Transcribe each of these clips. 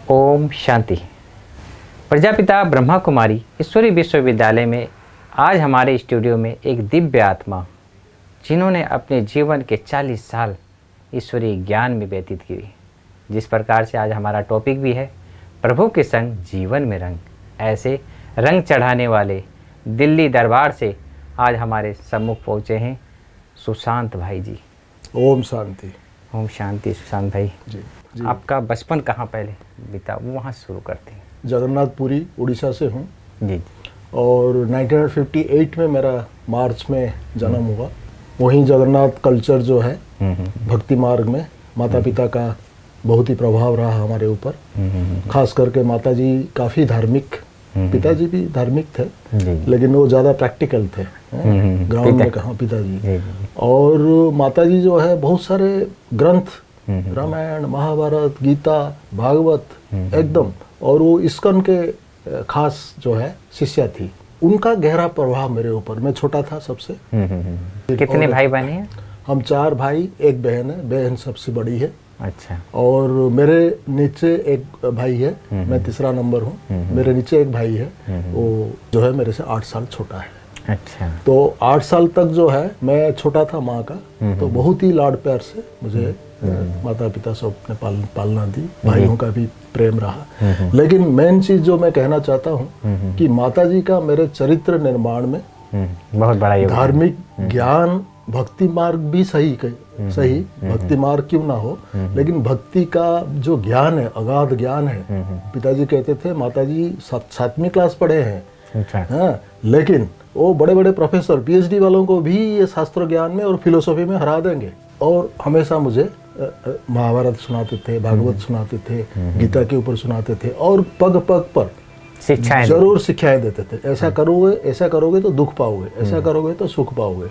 ओम शांति। प्रजापिता ब्रह्मा कुमारी ईश्वरी विश्वविद्यालय में आज हमारे स्टूडियो में एक दिव्य आत्मा, जिन्होंने अपने जीवन के 40 साल ईश्वरीय ज्ञान में व्यतीत किए। जिस प्रकार से आज हमारा टॉपिक भी है प्रभु के संग जीवन में रंग, ऐसे रंग चढ़ाने वाले दिल्ली दरबार से आज हमारे सम्मुख पहुँचे हैं सुशांत भाई जी। ओम शांति। ओम शांति। सुशांत भाई जी। आपका बचपन कहाँ पहले बीता, वो वहाँ शुरू करते हैं। जगन्नाथपुरी उड़ीसा से हूँ जी। और 1958 में मेरा मार्च में जन्म हुआ। वहीं जगन्नाथ कल्चर जो है भक्ति मार्ग में माता पिता का बहुत ही प्रभाव रहा हमारे ऊपर। खास करके माता जी काफ़ी धार्मिक, पिताजी भी धार्मिक थे लेकिन वो ज़्यादा प्रैक्टिकल थे। ग्राउंड में कहाँ पिताजी। और माता जी जो है बहुत सारे ग्रंथ, रामायण, महाभारत, गीता, भागवत एकदम, और वो इस्कॉन के खास जो है शिष्या थी। उनका गहरा प्रभाव मेरे ऊपर। मैं छोटा था सबसे। कितने भाई बहन हैं? हम 4 भाई, एक बहन है। बहन सबसे बड़ी है। अच्छा। और मेरे नीचे एक भाई है, मैं तीसरा नंबर हूँ। मेरे नीचे एक भाई है, वो जो है मेरे से 8 साल छोटा है। अच्छा। तो 8 साल तक जो है मैं छोटा था माँ का, तो बहुत ही लाड प्यार से मुझे माता पिता सब ने पालना दी। भाइयों का भी प्रेम रहा। लेकिन मेन चीज जो मैं कहना चाहता हूँ कि माता जी का मेरे चरित्र निर्माण में बहुत बड़ा योगदान। धार्मिक ज्ञान, भक्ति मार्ग भी सही भक्ति मार्ग क्यों ना हो, लेकिन भक्ति का जो ज्ञान है, अगाध ज्ञान है। पिताजी कहते थे माता जी 7वीं क्लास पढ़े हैं। हाँ, लेकिन वो बड़े बड़े प्रोफेसर, पीएचडी वालों को भी ये शास्त्र ज्ञान में और फिलोसफी में हरा देंगे। और हमेशा मुझे महाभारत सुनाते थे, भागवत सुनाते थे, गीता के ऊपर सुनाते थे, और पग पग पर शिक्षाएं जरूर शिक्षाएं देते थे। ऐसा करोगे तो दुख पाओगे, ऐसा करोगे तो सुख पाओगे।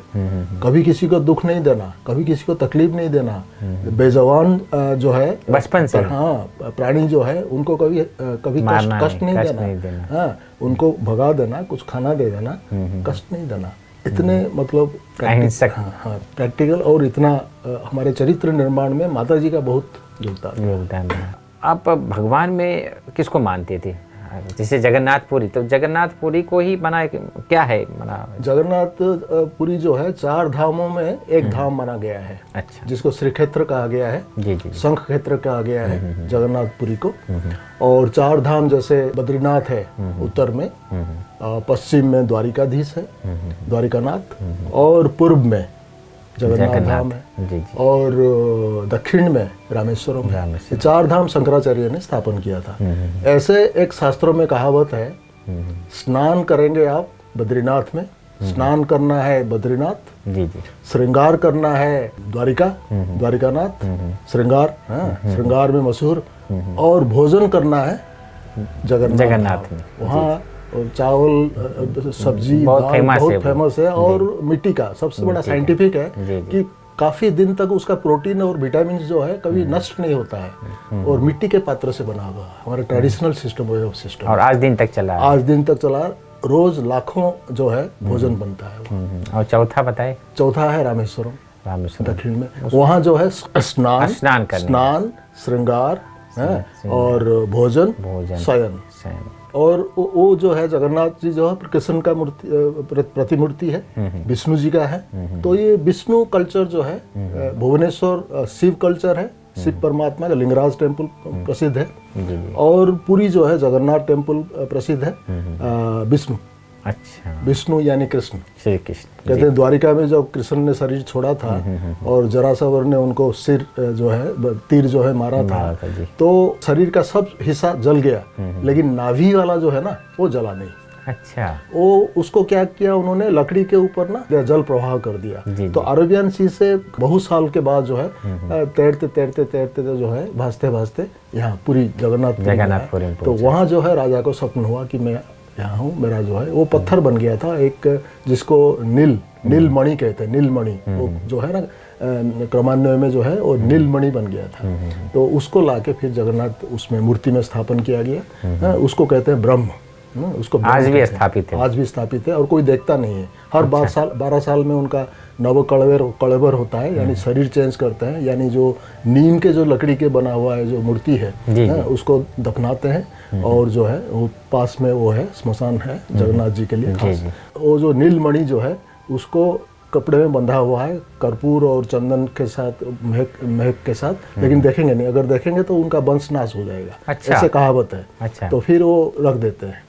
कभी किसी को दुख नहीं देना, कभी किसी को तकलीफ नहीं देना। बेजवान जो है बचपन से, हाँ, प्राणी जो है उनको कभी कष्ट नहीं देना। हाँ, उनको भगा देना, कुछ खाना दे देना, कष्ट नहीं देना। इतने मतलब प्रैक्टिकल, और इतना हमारे चरित्र निर्माण में माता जी का बहुत योगदान है। आप भगवान में किसको मानते थे? जैसे जगन्नाथपुरी, तो जगन्नाथपुरी को ही माना, क्या है माना? जगन्नाथपुरी जो है 4 धामों में एक धाम माना गया है। अच्छा। जिसको श्री क्षेत्र कहा गया है, शंख क्षेत्र कहा गया है जगन्नाथपुरी को। और 4 धाम जैसे बद्रीनाथ है उत्तर में, पश्चिम में द्वारिकाधीश है, द्वारिकानाथ, और पूर्व में जगन्नाथ धाम है, और दक्षिण में रामेश्वरम है। ये 4 धाम शंकराचार्य ने स्थापन किया था। ऐसे एक शास्त्रों में कहावत है, स्नान करेंगे आप बद्रीनाथ में, स्नान करना है बद्रीनाथ, श्रृंगार करना है द्वारिकानाथ, श्रृंगार, श्रृंगार में मशहूर, और भोजन करना है जगन्नाथ में। वहाँ चावल, सब्जी, दाल बहुत फेमस है। और मिट्टी का सबसे बड़ा साइंटिफिक है कि काफी दिन तक उसका प्रोटीन और विटामिन जो है कभी नष्ट नहीं होता है, और मिट्टी के पात्र से बना हुआ हमारा traditional system, way of system, और आज दिन तक चला। रोज लाखों जो है भोजन बनता है। और चौथा बताए? चौथा है रामेश्वरम दक्षिण में। वहाँ जो है स्नान, श्रृंगार और भोजन, शयन। और वो जो है जगन्नाथ जी जो है कृष्ण का प्रतिमूर्ति है, विष्णु जी का है। तो ये विष्णु कल्चर जो है, भुवनेश्वर शिव कल्चर है, शिव परमात्मा का लिंगराज टेम्पल प्रसिद्ध है, और पूरी जो है जगन्नाथ टेम्पल प्रसिद्ध है विष्णु। अच्छा। विष्णु यानी कृष्ण, श्री कृष्ण। कहते हैं द्वारिका में जब कृष्ण ने शरीर छोड़ा था और जरासवर ने उनको सिर जो है तीर जो है मारा था, तो शरीर का सब हिस्सा जल गया, लेकिन नाभि वाला जो है ना वो जला नहीं। अच्छा। वो उसको क्या किया उन्होंने, लकड़ी के ऊपर ना जल प्रवाह कर दिया। तो अरेबियन सी से बहुत साल के बाद जो है तैरते जो है भासते यहाँ पूरी जगन्नाथपुरी, तो वहाँ जो है राजा को स्वप्न हुआ कि मैं यहाँ हूँ। मेरा जो है वो पत्थर बन गया था एक, जिसको नीलमणि कहते हैं। नीलमणि वो जो है ना क्रमान्वय में जो है वो नीलमणि बन गया था। तो उसको लाके फिर जगन्नाथ उसमें मूर्ति में स्थापन किया गया। उसको कहते हैं ब्रह्म, उसको आज भी स्थापित है, आज भी स्थापित है और कोई देखता नहीं है। हर 12 साल में उनका नव कलेवर होता है, यानी शरीर चेंज करते हैं, यानी जो नीम के जो लकड़ी के बना हुआ है जो मूर्ति है, उसको दफनाते हैं और जो है वो पास में वो है स्मशान है जगन्नाथ जी के लिए खास। वो जो नीलमणि जो है उसको कपड़े में बंधा हुआ है कर्पूर और चंदन के साथ, महक के साथ, लेकिन देखेंगे नहीं, अगर देखेंगे तो उनका वंश नाश हो जाएगा। अच्छा। ऐसे कहावत है। अच्छा। तो फिर वो रख देते हैं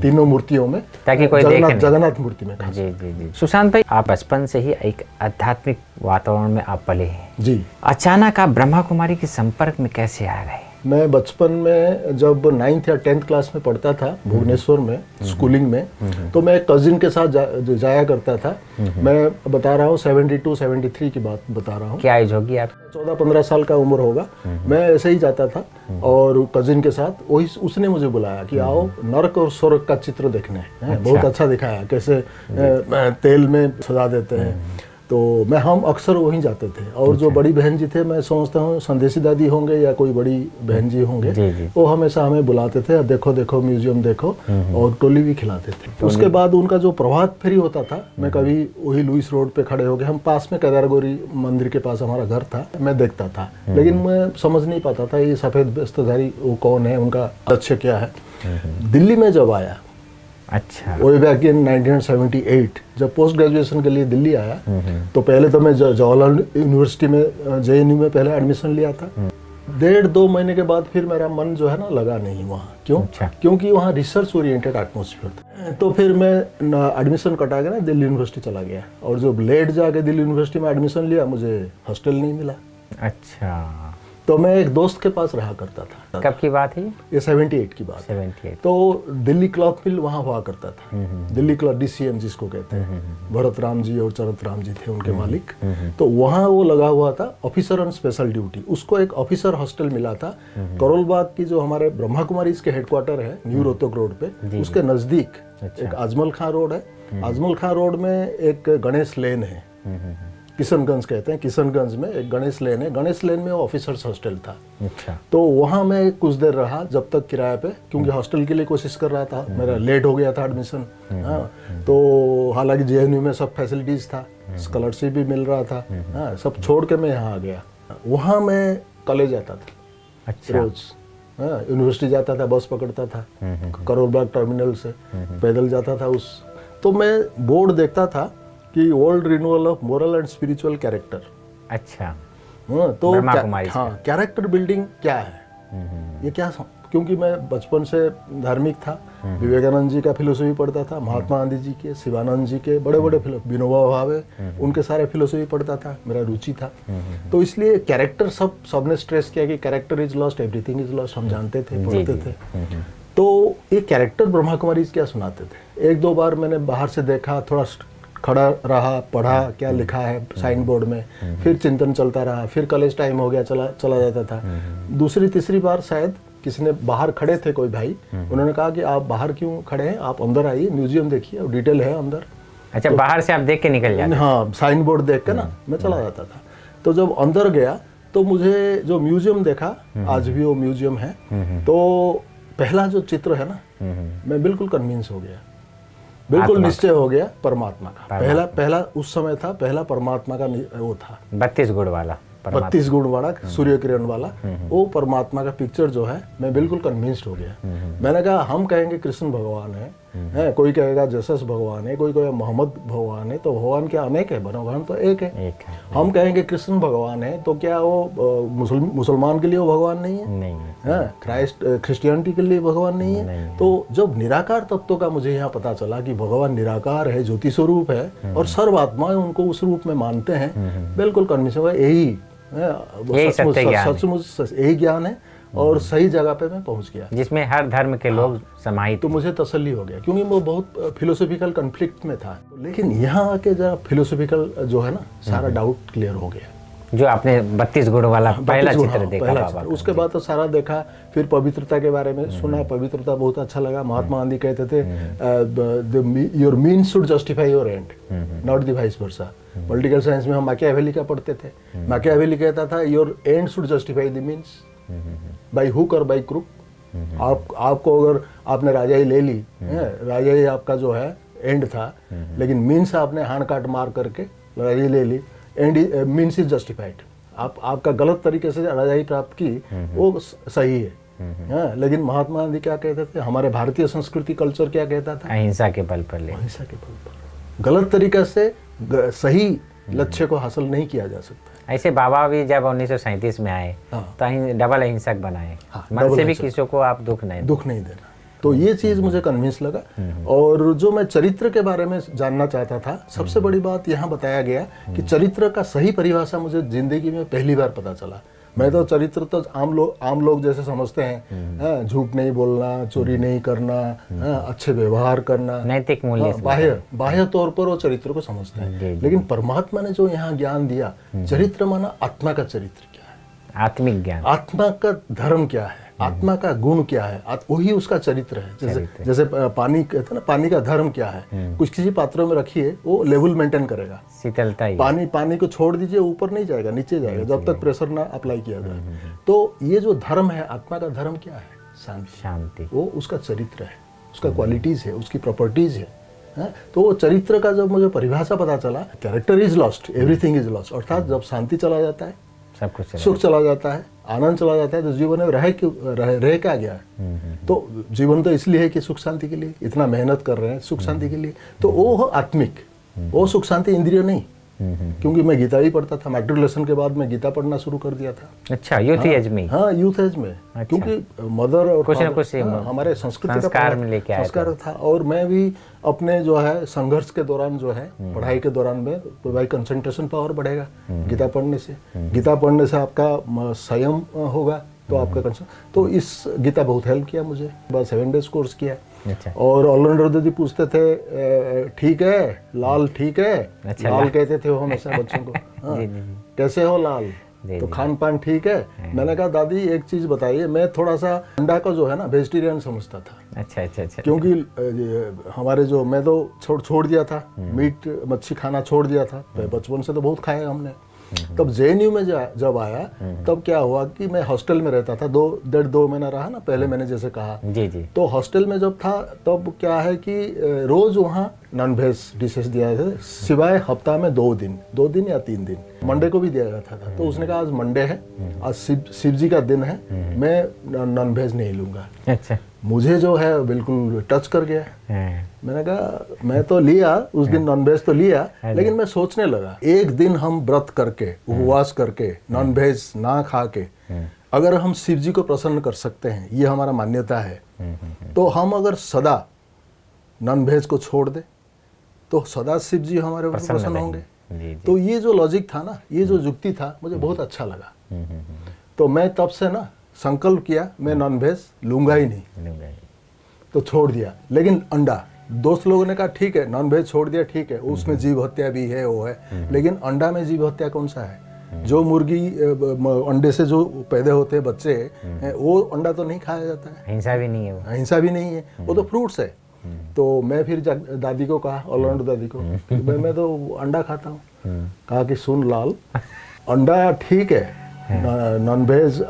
तीनों मूर्तियों में, ताकि कोई देखे नहीं। जगन्नाथ मूर्ति में। जी जी जी। सुशांत भाई, आप बचपन से ही एक आध्यात्मिक वातावरण में आप पले हैं जी। अचानक आप ब्रह्मा कुमारी के संपर्क में कैसे आ गए? मैं बचपन में जब 9th या 10th क्लास में पढ़ता था भुवनेश्वर में स्कूलिंग में, तो मैं एक कजिन के साथ जाया करता था। मैं बता रहा हूँ 72-73 की बात बता रहा हूँ। क्या एज होगी आप? 14-15 साल का उम्र होगा। मैं ऐसे ही जाता था और कजिन के साथ, वही उसने मुझे बुलाया कि आओ नरक और स्वर्ग का चित्र देखने। बहुत अच्छा दिखाया कैसे तेल में सजा देते हैं। तो हम अक्सर वहीं जाते थे। और जो बड़ी बहन जी थे, मैं समझता हूँ संदेशी दादी होंगे या कोई बड़ी बहन जी होंगे, वो हमेशा हमें बुलाते थे, देखो देखो म्यूजियम देखो, और टोली भी खिलाते थे। उसके बाद उनका जो प्रभात फेरी होता था, मैं कभी वही लुइस रोड पे खड़े हो गए, हम पास में केदारगौरी मंदिर के पास हमारा घर था, मैं देखता था, लेकिन मैं समझ नहीं पाता था ये सफ़ेद वस्त्रधारी वो कौन है, उनका लक्ष्य क्या है। दिल्ली में जब आया, अच्छा, way back in 1978 जब पोस्ट ग्रेजुएशन के लिए दिल्ली आया, तो पहले तो मैं जवाहरलाल यूनिवर्सिटी में JNU में पहले एडमिशन लिया था। 1.5-2 महीने के बाद फिर मेरा मन जो है ना लगा नहीं वहाँ। क्यों? अच्छा। क्योंकि वहाँ रिसर्च ओरिएंटेड एटमोसफियर था। तो फिर मैं एडमिशन कटा के ना दिल्ली यूनिवर्सिटी चला गया, और जब लेट जाके दिल्ली यूनिवर्सिटी में एडमिशन लिया, मुझे हॉस्टल नहीं मिला। अच्छा। तो मैं एक दोस्त के पास रहा करता था। कब की बात है ये? 78 की बात। 78। तो दिल्ली क्लॉथ मिल वहाँ हुआ करता था। दिल्ली क्लॉथ DCM जिसको कहते हैं, भरत राम जी और चरत राम जी थे उनके मालिक। तो वहाँ वो लगा हुआ था ऑफिसर ऑन स्पेशल ड्यूटी। उसको एक ऑफिसर हॉस्टल मिला था करोल बाग की, जो हमारे ब्रह्मा कुमारी इसके हेडक्वार्टर है न्यू रोहतक रोड पे, उसके नजदीक एक आजमल खां रोड है। आजमल खां रोड में एक गणेश लेन है, किशनगंज कहते हैं, किशनगंज में एक गणेश लेन है, गणेश लेन में ऑफिसर्स हॉस्टल था। अच्छा। तो वहाँ मैं कुछ देर रहा, जब तक किराए पे, क्योंकि हॉस्टल के लिए कोशिश कर रहा था, मेरा लेट हो गया था एडमिशन। हाँ, तो हालांकि JNU में सब फैसिलिटीज था, स्कॉलरशिप भी मिल रहा था। हाँ, सब छोड़ के मैं यहाँ आ गया। वहाँ मैं कॉलेज जाता था। अच्छा। रोज यूनिवर्सिटी जाता था, बस पकड़ता था करोल बाग टर्मिनल से, पैदल जाता था। तो मैं बोर्ड देखता था कि world renewal of moral and spiritual character. अच्छा। तो हाँ, कैरेक्टर बिल्डिंग क्या है, ये क्या, क्योंकि मैं बचपन से धार्मिक था, विवेकानंद जी का फिलोसफी पढ़ता था, महात्मा गांधी जी के, शिवानंद जी के, बड़े बड़े विनोबा भावे, उनके सारे फिलोसफी पढ़ता था, मेरा रुचि था। तो इसलिए कैरेक्टर सबने स्ट्रेस किया कि character is lost, everything is lost, हम जानते थे, पढ़ते थे। तो ये कैरेक्टर ब्रह्मा कुमारी क्या सुनाते थे। 1-2 बार मैंने बाहर से देखा, थोड़ा खड़ा रहा, पढ़ा क्या लिखा है साइन बोर्ड में, फिर चिंतन चलता रहा, फिर कॉलेज टाइम हो गया, चला जाता था। दूसरी तीसरी बार शायद किसी ने, बाहर खड़े थे कोई भाई, उन्होंने कहा कि आप बाहर क्यों खड़े हैं, आप अंदर आइए, म्यूजियम देखिए, और डिटेल है अंदर। अच्छा, तो बाहर से आप देख के निकल जाते? हाँ, साइन बोर्ड देख के ना मैं चला जाता था। तो जब अंदर गया तो मुझे जो म्यूजियम देखा, आज भी वो म्यूजियम है, तो पहला जो चित्र है ना, मैं बिल्कुल कन्विंस हो गया, बिल्कुल निश्चय हो गया परमात्मा का। पहला उस समय था, पहला परमात्मा का वो था, 32 गुण वाला, 32 गुण वाला, सूर्य किरण वाला, वो परमात्मा का पिक्चर जो है, मैं बिल्कुल कन्विंस्ड हो गया। मैंने कहा हम कहेंगे कृष्ण भगवान है, कोई कहेगा जीसस भगवान है, कोई कहेगा मोहम्मद भगवान है, तो भगवान क्या अनेक है, भगवान तो एक है। हम कहेंगे कृष्ण भगवान है, तो क्या वो मुसलमान के लिए वो भगवान नहीं है? नहीं है। क्रिश्चियनिटी के लिए भगवान नहीं है। तो जब निराकार तत्व का मुझे यहाँ पता चला कि भगवान निराकार है, ज्योति स्वरूप है, और सर्व आत्माएं उनको उस रूप में मानते हैं, बिल्कुल कन्विंस हुआ, यही सचमुच यही ज्ञान है, और सही जगह पे मैं पहुंच गया, जिसमें हर धर्म के लोग समाहित। तो मुझे तसल्ली हो गया, क्योंकि वो बहुत फिलोसॉफिकल कॉन्फ्लिक्ट में था। लेकिन यहाँ आके जरा फिलोसॉफिकल जो है ना, सारा डाउट क्लियर हो गया। जो आपने 32 गुण वाला पहला चित्र देखा बाबा, उसके बाद तो सारा देखा, फिर पवित्रता के बारे में सुना, पवित्रता बहुत अच्छा लगा। महात्मा गांधी कहते थे your means should justify your and, not the vice versa. Political science में हम मैकियावेली का पढ़ते थे, मैकियावेली कहता था your and should justify the means, by hook और बाय क्रुक, आपको अगर आपने राजाई ले ली, राजाई आपका जो है एंड था, लेकिन मीन्स आपने हाथ काट मार करके राजाई ले ली, एंड मीन्स इज जस्टिफाइड। आपका गलत तरीके से राजाई प्राप्त की वो सही है। लेकिन महात्मा गांधी क्या कहते थे, हमारे भारतीय संस्कृति कल्चर क्या कहता था, अहिंसा के बल पर ले, अहिंसा के बल पर। गलत तरीके से सही लक्ष्य को हासिल नहीं किया जा सकता। ऐसे बाबा भी जब 1937 में आए तो डबल अहिंसक बनाए, मन से भी किसी को आप दुख नहीं देना। तो ये चीज़ मुझे कन्विंस लगा। और जो मैं चरित्र के बारे में जानना चाहता था, सबसे बड़ी बात यहाँ बताया गया कि चरित्र का सही परिभाषा मुझे जिंदगी में पहली बार पता चला। मैं तो चरित्र तो आम लोग जैसे समझते हैं, झूठ नहीं बोलना, चोरी नहीं करना, अच्छे व्यवहार करना, नैतिक मूल्य, बाह्य तौर पर वो चरित्र को समझते हैं। लेकिन परमात्मा ने जो यहाँ ज्ञान दिया, चरित्र माना आत्मा का चरित्र क्या है, आत्मिक ज्ञान, आत्मा का धर्म क्या है, आत्मा का गुण क्या है, वही उसका चरित्र है। जैसे पानी कहते हैं ना, पानी का धर्म क्या है, कुछ किसी पात्रों में रखिए वो लेवल मेंटेन करेगा, शीतलता ही। पानी को छोड़ दीजिए, ऊपर नहीं जाएगा, नीचे जाएगा जब तक प्रेशर ना अप्लाई किया जाए। तो ये जो धर्म है, आत्मा का धर्म क्या है, शांति। वो उसका चरित्र है, उसका क्वालिटीज है, उसकी प्रॉपर्टीज है। तो वो चरित्र का जब मुझे परिभाषा पता चला, character is lost, everything is lost, अर्थात जब शांति चला जाता है, सब कुछ सुख चला जाता है, आनंद चला जाता है, तो जीवन में रह क्या गया है। तो जीवन तो इसलिए है कि सुख शांति के लिए इतना मेहनत कर रहे हैं, सुख शांति के लिए। तो वो आत्मिक, वो सुख शांति इंद्रिय नहीं। क्योंकि मैं गीता भी पढ़ता था, मैट्रिकुलेशन के बाद मैं गीता पढ़ना शुरू कर दिया था। अच्छा, यूथ एज में? हाँ, यूथ एज में। अच्छा। क्योंकि मदर और कुछ न कुछ हमारे संस्कृति संस्कार में लेके आया संस्कार था। और मैं भी अपने जो है संघर्ष के दौरान जो है, पढ़ाई के दौरान में, तो भाई कंसंट्रेशन पावर बढ़ेगा गीता पढ़ने से। गीता पढ़ने से आपका संयम होगा, तो आपका कंसर्न, तो इस गीता बहुत हेल्प किया मुझे। बस 7 डेज कोर्स किया। अच्छा। और ऑलराउंडर दीदी पूछते थे, ठीक है लाल, ठीक है। अच्छा, लाल कहते थे वो हमेशा बच्चों को। हाँ, कैसे हो लाल, तो खान पान ठीक है। मैंने कहा दादी एक चीज बताइए, मैं थोड़ा सा अंडा का जो है ना वेजिटेरियन समझता था। अच्छा। क्योंकि हमारे जो, मैं तो छोड़ दिया था, मीट मच्छी खाना छोड़ दिया था, बचपन से तो बहुत खाया हमने। तब JNU में जब आया, तब क्या हुआ कि मैं हॉस्टल में रहता था, 2 महीना रहा ना पहले, मैंने जैसे कहा। जी। तो हॉस्टल में जब था, तब क्या है कि रोज वहाँ नॉन वेज डिशेस दिया जाते थे, सिवाय हफ्ता में 2 दिन या 3 दिन मंडे को भी दिया जाता था। तो उसने कहा आज मंडे है, आज शिव जी का दिन है, मैं नॉन वेज नहीं लूंगा। अच्छा। मुझे जो है बिल्कुल टच कर गया। मैंने कहा मैं तो लिया उस दिन नॉन वेज तो लिया, लेकिन मैं सोचने लगा, एक दिन हम व्रत करके, उपवास करके, नॉन वेज ना खा के, अगर हम शिव जी को प्रसन्न कर सकते हैं, ये हमारा मान्यता है, तो हम अगर सदा नॉन वेज को छोड़ दे, तो सदा शिव जी हमारे ऊपर प्रसन्न होंगे। तो ये जो लॉजिक था ना, ये जो युक्ति था, मुझे बहुत अच्छा लगा। तो मैं तब से ना संकल्प किया, मैं नॉन वेज लूंगा ही नहीं, तो छोड़ दिया। लेकिन अंडा, दोस्त लोगों ने कहा ठीक है नॉन वेज छोड़ दिया, ठीक है, उसमें जीव हत्या भी है, वो है, लेकिन अंडा में जीव हत्या कौन सा है? जो मुर्गी अंडे से जो पैदा होते हैं बच्चे, वो अंडा तो नहीं खाया जाता है, हिंसा भी नहीं है, हिंसा भी नहीं है, वो तो फ्रूट्स है। तो मैं फिर दादी को कहा, ऑलराउंडर दादी को, मैं तो अंडा खाता हूँ। कहा कि सुन लाल, अंडा ठीक है, नॉन वेज,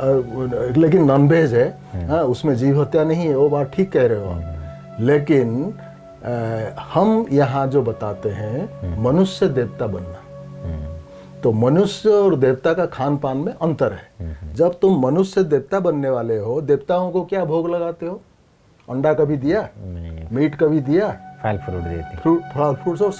लेकिन नॉन वेज है, हाँ, उसमें जीव हत्या नहीं है, वो बात ठीक कह रहे हो आप। लेकिन हम यहाँ जो बताते हैं मनुष्य देवता बनना, तो मनुष्य और देवता का खान पान में अंतर है। जब तुम मनुष्य देवता बनने वाले हो, देवताओं को क्या भोग लगाते हो? अंडा कभी दिया, मीट कभी दिया, फल फ्रूट देते, फल फ्रूट और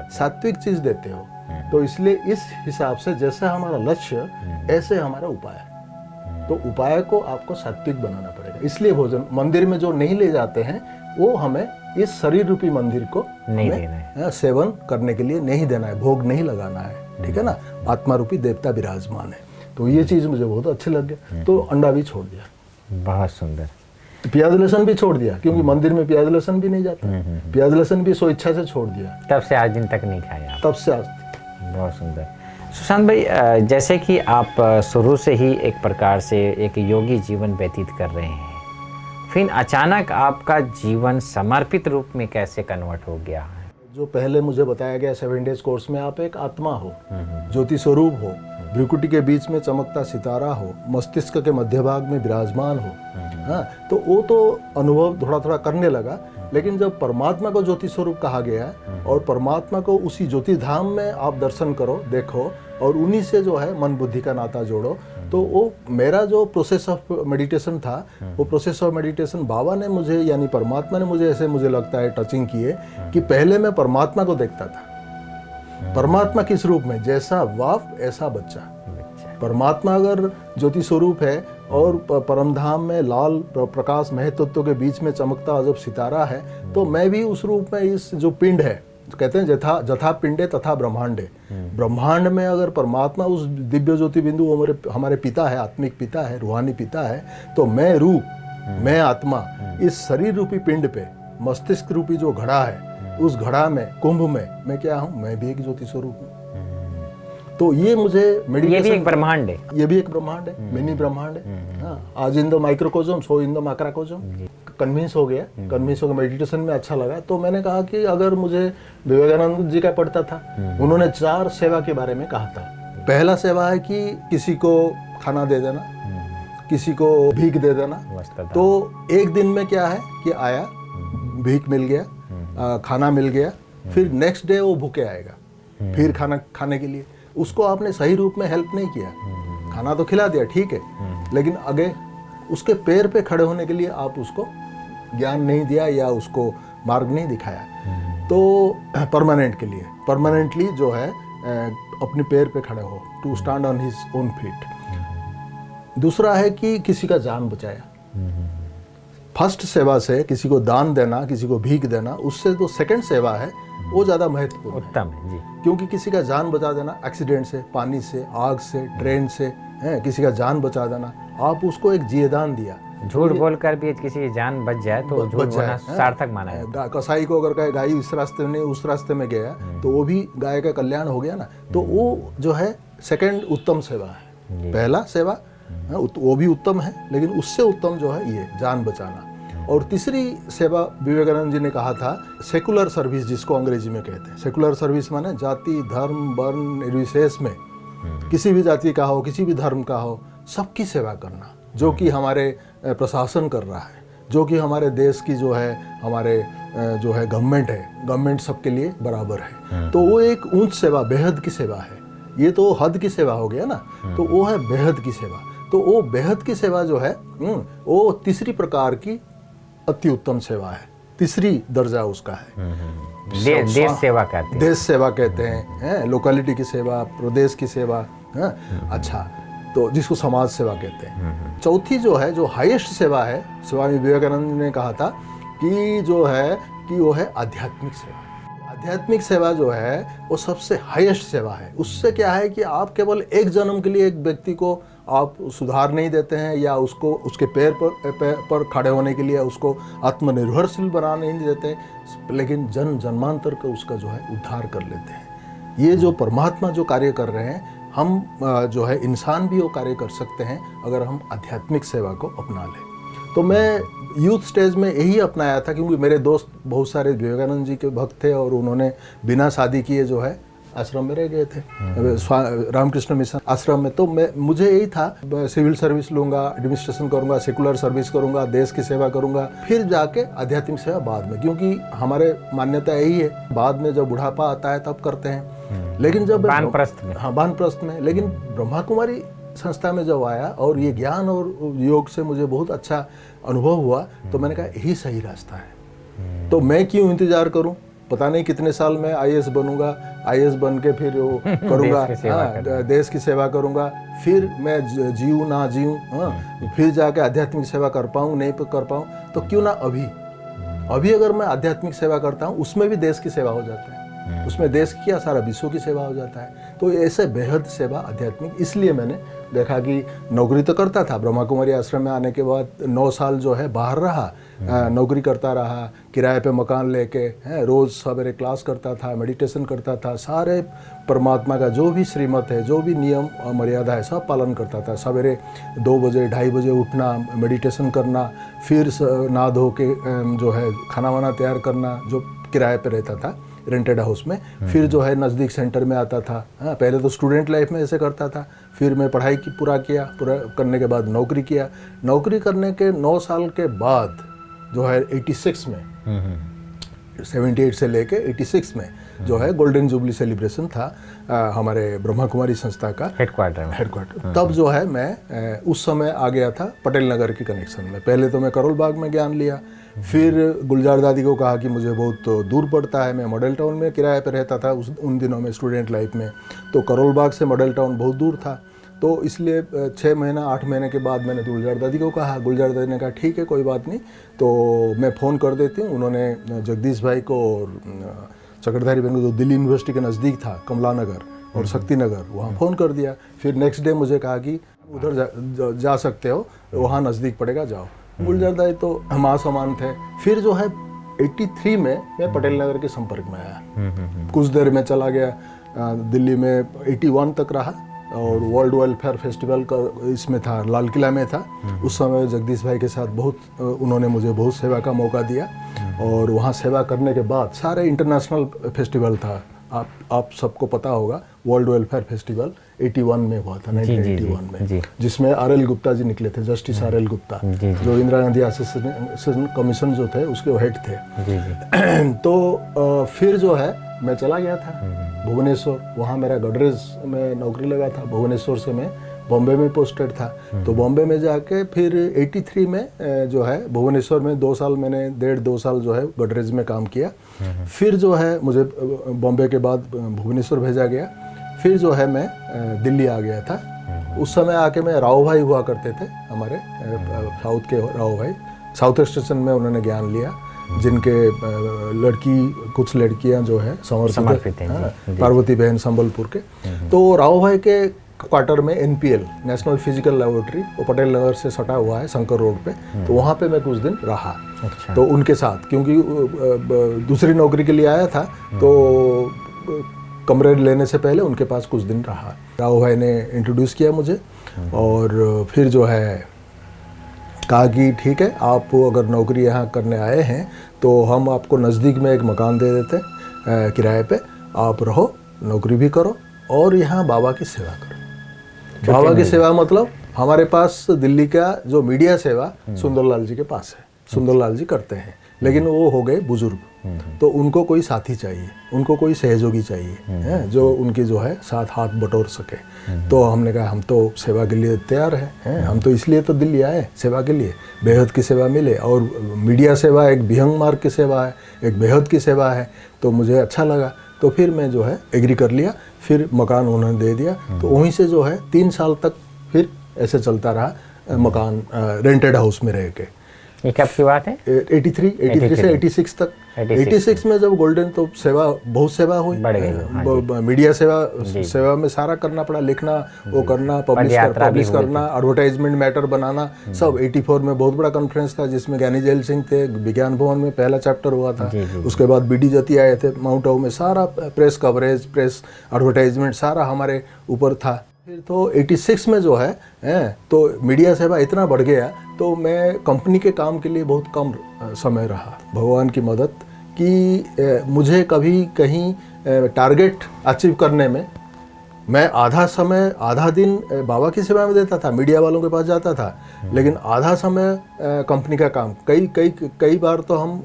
सात्विक चीज देते हो। तो इसलिए इस हिसाब से जैसे हमारा लक्ष्य, ऐसे हमारा उपाय। तो उपाय को आपको सात्विक बनाना पड़ेगा। इसलिए भोजन मंदिर में जो नहीं ले जाते हैं, वो हमें इस शरीर रूपी मंदिर को नहीं देना है, सेवन करने के लिए नहीं देना है, भोग नहीं लगाना है, ठीक है ना। आत्मा रूपी देवता विराजमान है। तो ये चीज मुझे बहुत अच्छी लग गया, तो अंडा भी छोड़ दिया। बहुत सुंदर। प्याज लहसुन भी छोड़ दिया, क्योंकि मंदिर में प्याज लहसुन भी नहीं जाता। प्याज लहसुन भी स्व इच्छा से छोड़ दिया। तब से आज दिन तक नहीं खाया? तब से आज। बहुत सुंदर। सुशांत भाई, जैसे कि आप शुरू से ही एक प्रकार से एक योगी जीवन व्यतीत कर रहे हैं, फिर अचानक आपका जीवन समर्पित रूप में कैसे कन्वर्ट हो गया है? जो पहले मुझे बताया गया 7 डेज कोर्स में, आप एक आत्मा हो, ज्योति स्वरूप हो, भ्रुकुटी के बीच में चमकता सितारा हो, मस्तिष्क के मध्य भाग में विराजमान हो, हाँ, तो वो तो अनुभव थोड़ा थोड़ा करने लगा। लेकिन जब परमात्मा को ज्योति स्वरूप कहा गया और परमात्मा को उसी ज्योति धाम में आप दर्शन करो, देखो और उन्हीं से जो है मन बुद्धि का नाता जोड़ो, तो वो मेरा जो प्रोसेस ऑफ मेडिटेशन था, वो प्रोसेस ऑफ मेडिटेशन बाबा ने मुझे यानी परमात्मा ने मुझे ऐसे मुझे लगता है टचिंग किए कि पहले मैं परमात्मा को देखता था, परमात्मा किस रूप में, जैसा बाप ऐसा बच्चा। परमात्मा अगर ज्योति स्वरूप है और परमधाम में लाल प्रकाश महत्व के बीच में चमकता अजब सितारा है, तो मैं भी उस रूप में इस जो पिंड है, कहते हैं जथा पिंडे तथा ब्रह्मांडे, ब्रह्मांड में अगर परमात्मा उस दिव्य ज्योति बिंदु हमारे पिता है, आत्मिक पिता है, रूहानी पिता है, तो मैं रूप, मैं आत्मा इस शरीर रूपी पिंड पे मस्तिष्क रूपी जो घड़ा है, उस घड़ा में कुंभ में मैं क्या हूँ, मैं भी एक ज्योति स्वरूप हूँ। तो ये मुझे मेडिटेशन, ये भी एक ब्रह्मांड है, ये भी एक ब्रह्मांड है, मिनी ब्रह्मांड है। हाँ, आज in the microcosm so in the macrocosm, convince हो गया, मेडिटेशन में अच्छा लगा। तो मैंने कहा कि अगर मुझे विवेकानंद जी का पढ़ता था, उन्होंने 4 सेवा के बारे में कहा था। पहला सेवा है कि किसी को खाना दे देना, किसी को भीख दे देना। तो एक दिन में क्या है कि आया, भीख मिल गया, खाना मिल गया, फिर नेक्स्ट डे वो भूखे आएगा फिर खाना खाने के लिए। उसको आपने सही रूप में हेल्प नहीं किया, खाना तो खिला दिया ठीक है, लेकिन आगे उसके पैर पे खड़े होने के लिए आप उसको ज्ञान नहीं दिया या उसको मार्ग नहीं दिखाया। तो परमानेंट के लिए, परमानेंटली जो है अपने पैर पे खड़े हो, to stand on his own feet. दूसरा है कि किसी का जान बचाया। फर्स्ट सेवा से किसी को दान देना, किसी को भीख देना, उससे जो सेकंड सेवा है वो ज़्यादा महत्वपूर्ण, उत्तम है जी। क्योंकि किसी का जान बचा देना, एक्सीडेंट से, पानी से, आग से, ट्रेन से, है किसी का जान बचा देना, आप उसको एक जीवदान दिया। झूठ बोलकर भी किसी की जान बच जाए तो झूठ बोलना सार्थक माना है। कसाई को अगर कहे गाय इस रास्ते में उस रास्ते में गया तो वो भी गाय का कल्याण हो गया ना। तो वो जो है सेकंड उत्तम सेवा है। पहला सेवा वो भी उत्तम है, लेकिन उससे उत्तम जो है ये जान बचाना। और तीसरी सेवा विवेकानंद जी ने कहा था सेकुलर सर्विस, जिसको अंग्रेजी में कहते हैं। सेकुलर सर्विस माने जाति धर्म वर्ण निर्विशेष में किसी भी जाति का हो, किसी भी धर्म का हो, सबकी सेवा करना, जो कि हमारे प्रशासन कर रहा है, जो कि हमारे देश की जो है हमारे जो है गवर्नमेंट है, गवर्नमेंट सबके लिए बराबर है। तो वो एक ऊंच सेवा, बेहद की सेवा है। ये तो हद की सेवा हो गया ना, तो वो है बेहद की सेवा। तो वो बेहद की सेवा जो है वो तीसरी प्रकार की अति उत्तम सेवा है, तीसरी दर्जा उसका है। देश सेवा कहते हैं, देश सेवा कहते हैं, लोकेलिटी की सेवा, प्रदेश की सेवा, अच्छा, तो जिसको समाज सेवा कहते हैं। चौथी जो है, जो हाईएस्ट सेवा है, स्वामी विवेकानंद ने कहा था कि जो है कि वो है आध्यात्मिक सेवा। आध्यात्मिक सेवा जो है वो सबसे हाईएस्ट सेवा है। उससे क्या है कि आप केवल एक जन्म के लिए एक व्यक्ति को आप सुधार नहीं देते हैं या उसको उसके पैर पर खड़े होने के लिए उसको आत्मनिर्भरशील बनाने नहीं देते, लेकिन जन्मांतर का उसका जो है उद्धार कर लेते हैं। ये जो परमात्मा जो कार्य कर रहे हैं, हम जो है इंसान भी वो कार्य कर सकते हैं अगर हम आध्यात्मिक सेवा को अपना लें। तो मैं यूथ स्टेज में यही अपनाया था, क्योंकि मेरे दोस्त बहुत सारे विवेकानंद जी के भक्त थे और उन्होंने बिना शादी किए जो है आश्रम में रह गए थे, रामकृष्ण मिशन आश्रम में। तो मुझे यही था, सिविल सर्विस लूँगा, एडमिनिस्ट्रेशन करूँगा, सेकुलर सर्विस करूँगा, देश की सेवा करूँगा, फिर जाके आध्यात्मिक सेवा बाद में, क्योंकि हमारे मान्यता यही है बाद में जब बुढ़ापा आता है तब करते हैं। लेकिन जब वानप्रस्थ में, हाँ वानप्रस्थ में, लेकिन ब्रह्मा कुमारी संस्था में जब आया और ये ज्ञान और योग से मुझे बहुत अच्छा अनुभव हुआ, तो मैंने कहा यही सही रास्ता है। तो मैं क्यों इंतजार करूं, पता नहीं कितने साल में आईएएस बनूंगा, आईएएस बन के फिर वो करूंगा, देश की सेवा करूंगा, फिर मैं जीऊँ ना जीऊँ, फिर जाके आध्यात्मिक सेवा कर पाऊँ नहीं कर पाऊँ, तो क्यों ना अभी अगर मैं आध्यात्मिक सेवा करता हूँ उसमें भी देश की सेवा हो जाता है, उसमें देश की क्या सारा विश्व की सेवा हो जाता है। तो ऐसे बेहद सेवा आध्यात्मिक, इसलिए मैंने देखा कि नौकरी तो करता था, ब्रह्मा कुमारी आश्रम में आने के बाद 9 साल जो है बाहर रहा, नौकरी करता रहा, किराए पे मकान लेके, रोज़ सवेरे क्लास करता था, मेडिटेशन करता था, सारे परमात्मा का जो भी श्रीमत है, जो भी नियम मर्यादा है सब पालन करता था। सवेरे 2 बजे 2:30 बजे उठना, मेडिटेशन करना, फिर नहा धो के जो है खाना वाना तैयार करना, जो किराए पे रहता था रेंटेड हाउस में। फिर जो है नज़दीक सेंटर में आता था। हाँ, पहले तो स्टूडेंट लाइफ में ऐसे करता था। फिर मैं पढ़ाई की पूरा करने के बाद नौकरी किया। नौकरी करने के 9 साल के बाद जो है 86 में 78 से लेके 86 में जो है गोल्डन जुबली सेलिब्रेशन था हमारे ब्रह्मा कुमारी संस्था का हेडक्वार्टर। तब जो है मैं उस समय आ गया था पटेल नगर की कनेक्शन में। पहले तो मैं करोल बाग में ज्ञान लिया, फिर गुलजार दादी को कहा कि मुझे बहुत दूर पड़ता है, मैं मॉडल टाउन में किराए पर रहता था उन दिनों में स्टूडेंट लाइफ में, तो करोल बाग से मॉडल टाउन बहुत दूर था। तो इसलिए 6 महीना 8 महीने के बाद मैंने गुलजार दादी को कहा। गुलजार दादी ने कहा ठीक है कोई बात नहीं, तो मैं फ़ोन कर देती हूँ। उन्होंने जगदीश भाई को और चक्रधारी बहन को, जो दिल्ली यूनिवर्सिटी के नज़दीक था, कमला नगर और शक्ति नगर, वहाँ फ़ोन कर दिया। फिर नेक्स्ट डे मुझे कहा कि उधर जा सकते हो, वहाँ नज़दीक पड़ेगा, जाओ। गुलजार दादी तो माँ समान थे। फिर जो है 83 में मैं पटेल नगर के संपर्क में आया। कुछ देर में चला गया दिल्ली में, 81 तक रहा और वर्ल्ड वेलफेयर फेस्टिवल का इसमें था, लाल किला में था। उस समय जगदीश भाई के साथ बहुत उन्होंने मुझे बहुत सेवा का मौका दिया और वहाँ सेवा करने के बाद सारे इंटरनेशनल फेस्टिवल था। आप सबको पता होगा वर्ल्ड वेलफेयर फेस्टिवल 81 में हुआ था, 1981 में, जिसमें RL गुप्ता जी निकले थे, जस्टिस RL गुप्ता, जो इंदिरा गांधी एसोसिएशन कमीशन जो थे उसके हेड थे। तो फिर जो है मैं चला गया था भुवनेश्वर, वहाँ मेरा गोदरेज में नौकरी लगा था। भुवनेश्वर से मैं बॉम्बे में पोस्टेड था। तो बॉम्बे में जाके फिर 83 में जो है भुवनेश्वर में 2 साल मैंने 1.5-2 साल जो है गोदरेज में काम किया। फिर जो है मुझे बॉम्बे के बाद भुवनेश्वर भेजा गया। फिर जो है मैं दिल्ली आ गया था। उस समय आके मैं राव भाई हुआ करते थे हमारे साउथ के राव भाई, साउथ स्टेशन में उन्होंने ज्ञान लिया, जिनके कुछ लड़कियां जो है समर्पित हैं, पार्वती बहन संबलपुर के। तो राव भाई के क्वार्टर में NPL, नेशनल फिजिकल लेबोरेटरी, वो पटेल नगर से सटा हुआ है शंकर रोड पे। तो वहाँ पे मैं कुछ दिन रहा। अच्छा। तो उनके साथ, क्योंकि दूसरी नौकरी के लिए आया था, तो कमरे लेने से पहले उनके पास कुछ दिन रहा। राव भाई ने इंट्रोड्यूस किया मुझे और फिर जो है कहा कि ठीक है, आप अगर नौकरी यहाँ करने आए हैं तो हम आपको नज़दीक में एक मकान दे देते किराए पे, आप रहो, नौकरी भी करो और यहाँ बाबा की सेवा करो। बाबा की सेवा मतलब हमारे पास दिल्ली का जो मीडिया सेवा सुंदरलाल जी के पास है, सुंदरलाल जी करते हैं, लेकिन वो हो गए बुजुर्ग, तो उनको कोई साथी चाहिए, उनको कोई सहयोगी चाहिए जो उनकी जो है साथ हाथ बटोर सके। तो हमने कहा हम तो सेवा के लिए तैयार हैं, हम तो इसलिए तो दिल्ली आए सेवा के लिए, बेहद की सेवा मिले। और मीडिया सेवा एक बिहंग मार्ग की सेवा है, एक बेहद की सेवा है, तो मुझे अच्छा लगा। तो फिर मैं जो है एग्री कर लिया। फिर मकान उन्होंने दे दिया। तो वहीं से जो है 3 साल तक फिर ऐसे चलता रहा, मकान रेंटेड हाउस में रह के। ये कब की बात है? 83 से 86 तक। 86 में जब गोल्डन, तो सेवा बहुत सेवा हुई, बढ़ गई। मीडिया सेवा में सारा करना पड़ा, लिखना, वो करना, पब्लिश करना, एडवर्टाइजमेंट मैटर बनाना, सब। 84 में बहुत बड़ा कॉन्फ्रेंस था जिसमें ज्ञानी जैल सिंह थे, विज्ञान भवन में पहला चैप्टर हुआ था। उसके बाद BD जती आए थे माउंट आबू में, सारा प्रेस कवरेज, प्रेस एडवर्टाइजमेंट सारा हमारे ऊपर था। फिर तो 86 में जो है तो मीडिया सेवा इतना बढ़ गया, तो मैं कंपनी के काम के लिए बहुत कम समय रहा। भगवान की मदद कि मुझे कभी कहीं टारगेट अचीव करने में मैं आधा समय, आधा दिन बाबा की सेवा में देता था, मीडिया वालों के पास जाता था, लेकिन आधा समय कंपनी का काम। कई बार तो हम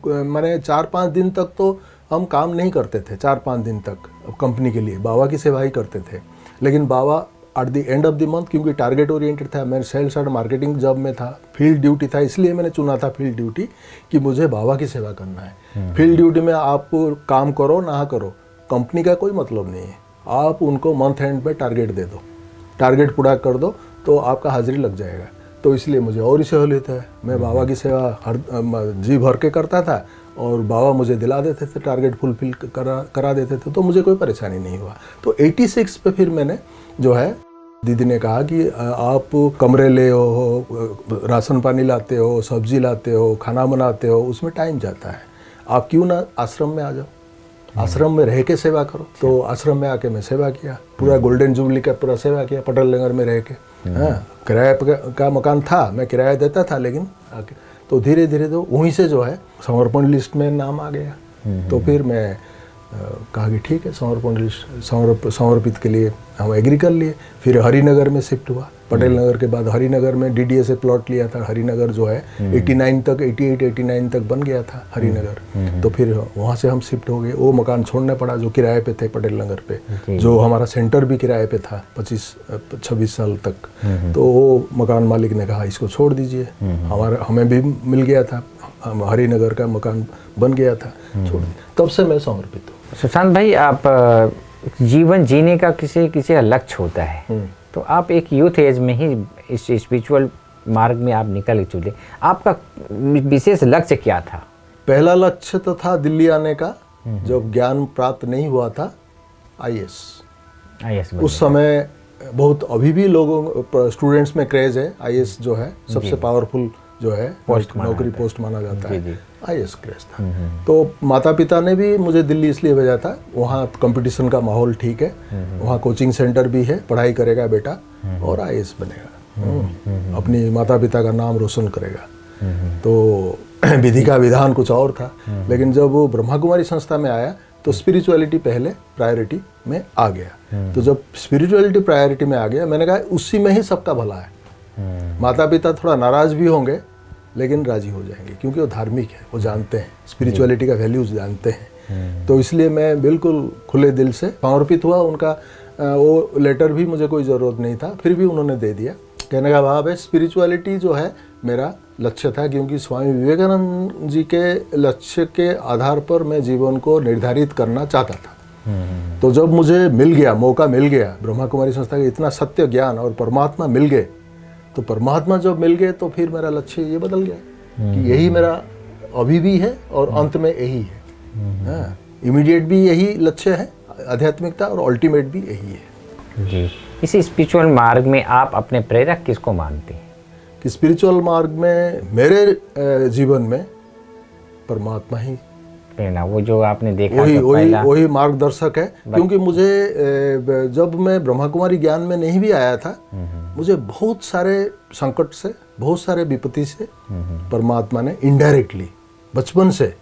मैंने 4-5 दिन तक तो हम काम नहीं करते थे, 4-5 दिन तक कंपनी के लिए बाबा की सेवा ही करते थे। लेकिन बाबा at the end of the month, क्योंकि टारगेट ओरिएंटेड था, मैं सेल्स एंड मार्केटिंग जॉब में था, फील्ड ड्यूटी था, इसलिए मैंने चुना था फील्ड ड्यूटी कि मुझे बाबा की सेवा करना है। फील्ड ड्यूटी में आप काम करो ना करो, कंपनी का कोई मतलब नहीं है, आप उनको मंथ एंड पे टारगेट दे दो, टारगेट पूरा कर दो तो आपका हाजिरी लग जाएगा। तो इसलिए मुझे और ही सहूलियत है, मैं बाबा की सेवा हर जी भर के करता था और बाबा मुझे दिला देते थे, टारगेट फुलफिल करा देते थे, तो मुझे कोई परेशानी नहीं हुआ। तो 86 पे फिर मैंने जो है, दीदी ने कहा कि आप कमरे ले हो, राशन पानी लाते हो, सब्जी लाते हो, खाना बनाते हो, उसमें टाइम जाता है, आप क्यों ना आश्रम में आ जाओ, आश्रम में रह के सेवा करो। तो आश्रम में आके मैं सेवा किया, पूरा गोल्डन जुबली का पूरा सेवा किया, पटेल नगर में रह के। हाँ, किराए का मकान था, मैं किराया देता था, लेकिन तो धीरे धीरे तो वहीं से जो है समर्पण लिस्ट में नाम आ गया। तो फिर मैं कहा कि ठीक है, समर्पण लिस्ट समर्पित के लिए हम एग्री कर लिए। फिर हरिनगर में शिफ्ट हुआ। पटेल नगर के बाद हरिनगर में डीडीए से प्लॉट लिया था। हरिनगर जो है 89 तक 88-89 तक बन गया था हरिनगर। तो फिर वहाँ से हम शिफ्ट हो गए। वो मकान छोड़ने पड़ा जो किराए पे थे पटेल नगर पे, जो हमारा सेंटर भी किराए पे था 25-26 साल तक। तो वो मकान मालिक ने कहा इसको छोड़ दीजिए। हमें भी मिल गया था, हरिनगर का मकान बन गया था, छोड़ दिया। तब से मैं समर्पित हूँ। सुशांत भाई, आप जीवन जीने का किसी का लक्ष्य होता है, तो आप एक यूथ एज में ही इस स्पिरिचुअल मार्ग में आप निकल चुके। आपका विशेष लक्ष्य क्या था? पहला लक्ष्य तो था दिल्ली आने का। जब ज्ञान प्राप्त नहीं हुआ था, आईएएस उस समय बहुत, अभी भी लोगों स्टूडेंट्स में क्रेज है। आईएएस जो है सबसे पावरफुल जो है नौकरी पोस्ट माना जाता है, आईएएस क्रेज था। तो माता पिता ने भी मुझे दिल्ली इसलिए भेजा था, वहाँ कंपटीशन का माहौल ठीक है, वहाँ कोचिंग सेंटर भी है, पढ़ाई करेगा बेटा और आईएएस बनेगा, अपनी माता पिता का नाम रोशन करेगा। तो विधि का विधान कुछ और था। लेकिन जब वो ब्रह्मा कुमारी संस्था में आया तो स्पिरिचुअलिटी पहले प्रायोरिटी में आ गया। तो जब स्पिरिचुअलिटी प्रायोरिटी में आ गया, मैंने कहा उसी में ही सबका भला है। माता पिता थोड़ा नाराज भी होंगे लेकिन राजी हो जाएंगे, क्योंकि वो धार्मिक है, वो जानते हैं स्पिरिचुअलिटी का वैल्यूज जानते हैं। तो इसलिए मैं बिल्कुल खुले दिल से समर्पित हुआ। उनका वो लेटर भी मुझे कोई ज़रूरत नहीं था, फिर भी उन्होंने दे दिया। कहने का भाव है स्पिरिचुअलिटी जो है मेरा लक्ष्य था, क्योंकि स्वामी विवेकानंद जी के लक्ष्य के आधार पर मैं जीवन को निर्धारित करना चाहता था। तो जब मुझे मिल गया, मौका मिल गया, ब्रह्मा कुमारी संस्था के इतना सत्य ज्ञान और परमात्मा मिल गए, तो परमात्मा जब मिल गए तो फिर मेरा लक्ष्य ये बदल गया कि यही मेरा अभी भी है और अंत में यही है। इमीडिएट भी यही लक्ष्य है आध्यात्मिकता, और अल्टीमेट भी यही है। जी, इस स्पिरिचुअल मार्ग में आप अपने प्रेरक किसको मानते हैं? कि स्पिरिचुअल मार्ग में मेरे जीवन में परमात्मा ही प्रेरणा, वो जो आपने देखा वही मार्गदर्शक है। क्योंकि मुझे जब मैं ब्रह्मा कुमारी ज्ञान में नहीं भी आया था, मुझे बहुत सारे संकट से, बहुत सारे विपत्ति से परमात्मा ने इनडायरेक्टली बचपन से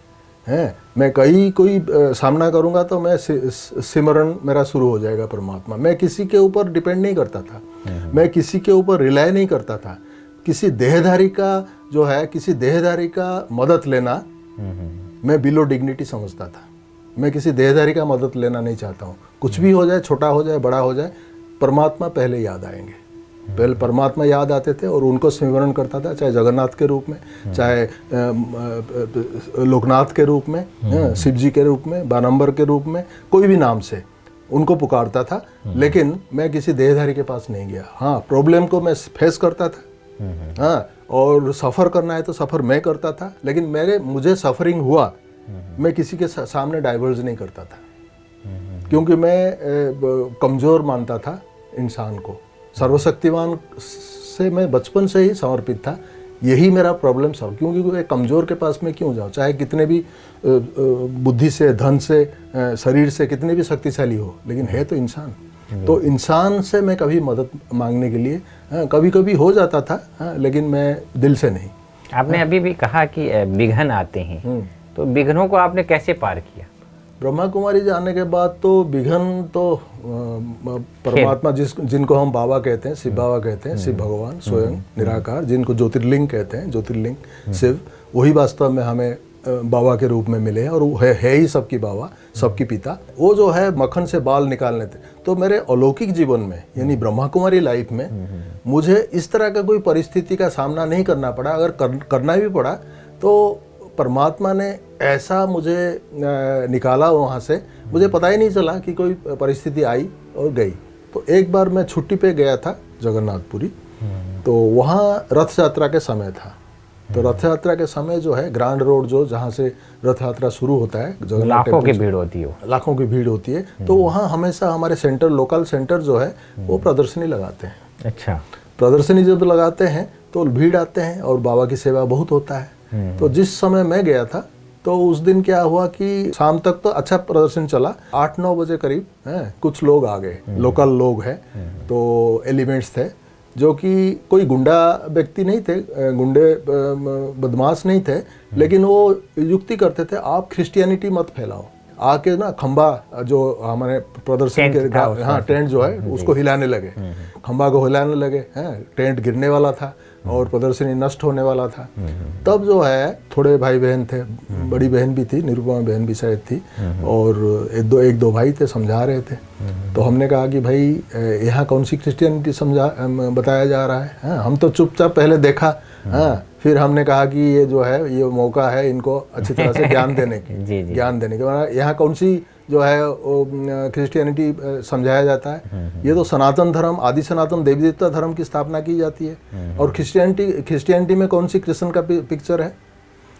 मैं कोई सामना करूंगा तो मैं सिमरन मेरा शुरू हो जाएगा परमात्मा। मैं किसी के ऊपर डिपेंड नहीं करता था, मैं किसी के ऊपर रिलाय नहीं करता था। किसी देहधारी का जो है, किसी देहधारी का मदद लेना मैं बिलो डिग्निटी समझता था। मैं किसी देहधारी का मदद लेना नहीं चाहता हूँ। कुछ भी हो जाए, छोटा हो जाए, बड़ा हो जाए, परमात्मा पहले याद आएंगे। पहले परमात्मा याद आते थे और उनको स्मरण करता था, चाहे जगन्नाथ के रूप में, चाहे लोकनाथ के रूप में, शिव जी के रूप में, बानंबर के रूप में, कोई भी नाम से उनको पुकारता था। लेकिन मैं किसी देहधारी के पास नहीं गया। हाँ, प्रॉब्लम को मैं फेस करता था, हाँ, और सफ़र करना है तो सफ़र मैं करता था। लेकिन मुझे सफरिंग हुआ, मैं किसी के सामने डाइवर्ज नहीं करता था, क्योंकि मैं कमज़ोर मानता था इंसान को। सर्वशक्तिमान से मैं बचपन से ही समर्पित था। यही मेरा प्रॉब्लम सॉल्व, क्योंकि एक कमज़ोर के पास में क्यों जाऊँ, चाहे कितने भी बुद्धि से, धन से, शरीर से कितने भी शक्तिशाली हो, लेकिन है तो इंसान। तो इंसान से मैं कभी मदद मांगने के लिए कभी कभी हो जाता था, लेकिन मैं दिल से नहीं। आपने अभी भी कहा कि विघ्न आते हैं, तो विघ्नों को आपने कैसे पार किया? ब्रह्मा कुमारी जाने के बाद तो विघ्न तो परमात्मा जिनको हम बाबा कहते हैं, शिव बाबा कहते हैं, शिव भगवान स्वयं निराकार, जिनको ज्योतिर्लिंग कहते हैं, ज्योतिर्लिंग शिव, वही वास्तव में हमें बाबा के रूप में मिले हैं। और वो है ही सबकी बाबा, सबकी पिता। वो जो है मक्खन से बाल निकालने थे। तो मेरे अलौकिक जीवन में, यानी ब्रह्मा कुमारी लाइफ में, मुझे इस तरह का कोई परिस्थिति का सामना नहीं करना पड़ा। अगर करना भी पड़ा तो परमात्मा ने ऐसा मुझे निकाला वहाँ से, मुझे पता ही नहीं चला कि कोई परिस्थिति आई और गई। तो एक बार मैं छुट्टी पे गया था जगन्नाथपुरी, तो वहाँ रथ यात्रा के समय था। तो रथ यात्रा के समय जो है ग्रांड रोड जो जहाँ से रथ यात्रा शुरू होता है, लाखों की भीड़ होती है, लाखों की भीड़ होती है। तो वहाँ हमेशा हमारे सेंटर, लोकल सेंटर जो है वो प्रदर्शनी लगाते हैं। अच्छा, प्रदर्शनी जब लगाते हैं तो भीड़ आते हैं और बाबा की सेवा बहुत होता है। तो जिस समय मैं गया था तो उस दिन क्या हुआ कि शाम तक तो अच्छा प्रदर्शन चला, 8-9 बजे करीब कुछ लोग आ गए, लोकल लोग हैं, तो एलिमेंट्स थे। जो कि कोई गुंडा व्यक्ति नहीं थे, गुंडे बदमाश नहीं थे, लेकिन वो युक्ति करते थे आप क्रिश्चियनिटी मत फैलाओ, आके ना खंबा जो हमारे प्रदर्शन के हाँ टेंट जो है उसको हिलाने लगे, खंबा को हिलाने लगे हैं, टेंट गिरने वाला था और प्रदर्शनी नष्ट होने वाला था। तब जो है थोड़े भाई बहन थे, बड़ी बहन भी थी, निरुपमा बहन भी शायद थी, और एक दो भाई थे, समझा रहे थे। तो हमने कहा कि भाई यहाँ कौन सी क्रिश्चियनिटी बताया जा रहा है, हम तो चुपचाप पहले देखा, हाँ फिर हमने कहा कि ये जो है ये मौका है इनको अच्छी तरह से ज्ञान देने की ज्ञान देने के। यहाँ कौन सी जो है क्रिश्चियनिटी समझाया जाता है, ये तो सनातन धर्म, आदि सनातन देवी देवता धर्म की स्थापना की जाती है। और क्रिश्चियनिटी में कौन सी कृष्ण का पिक्चर है,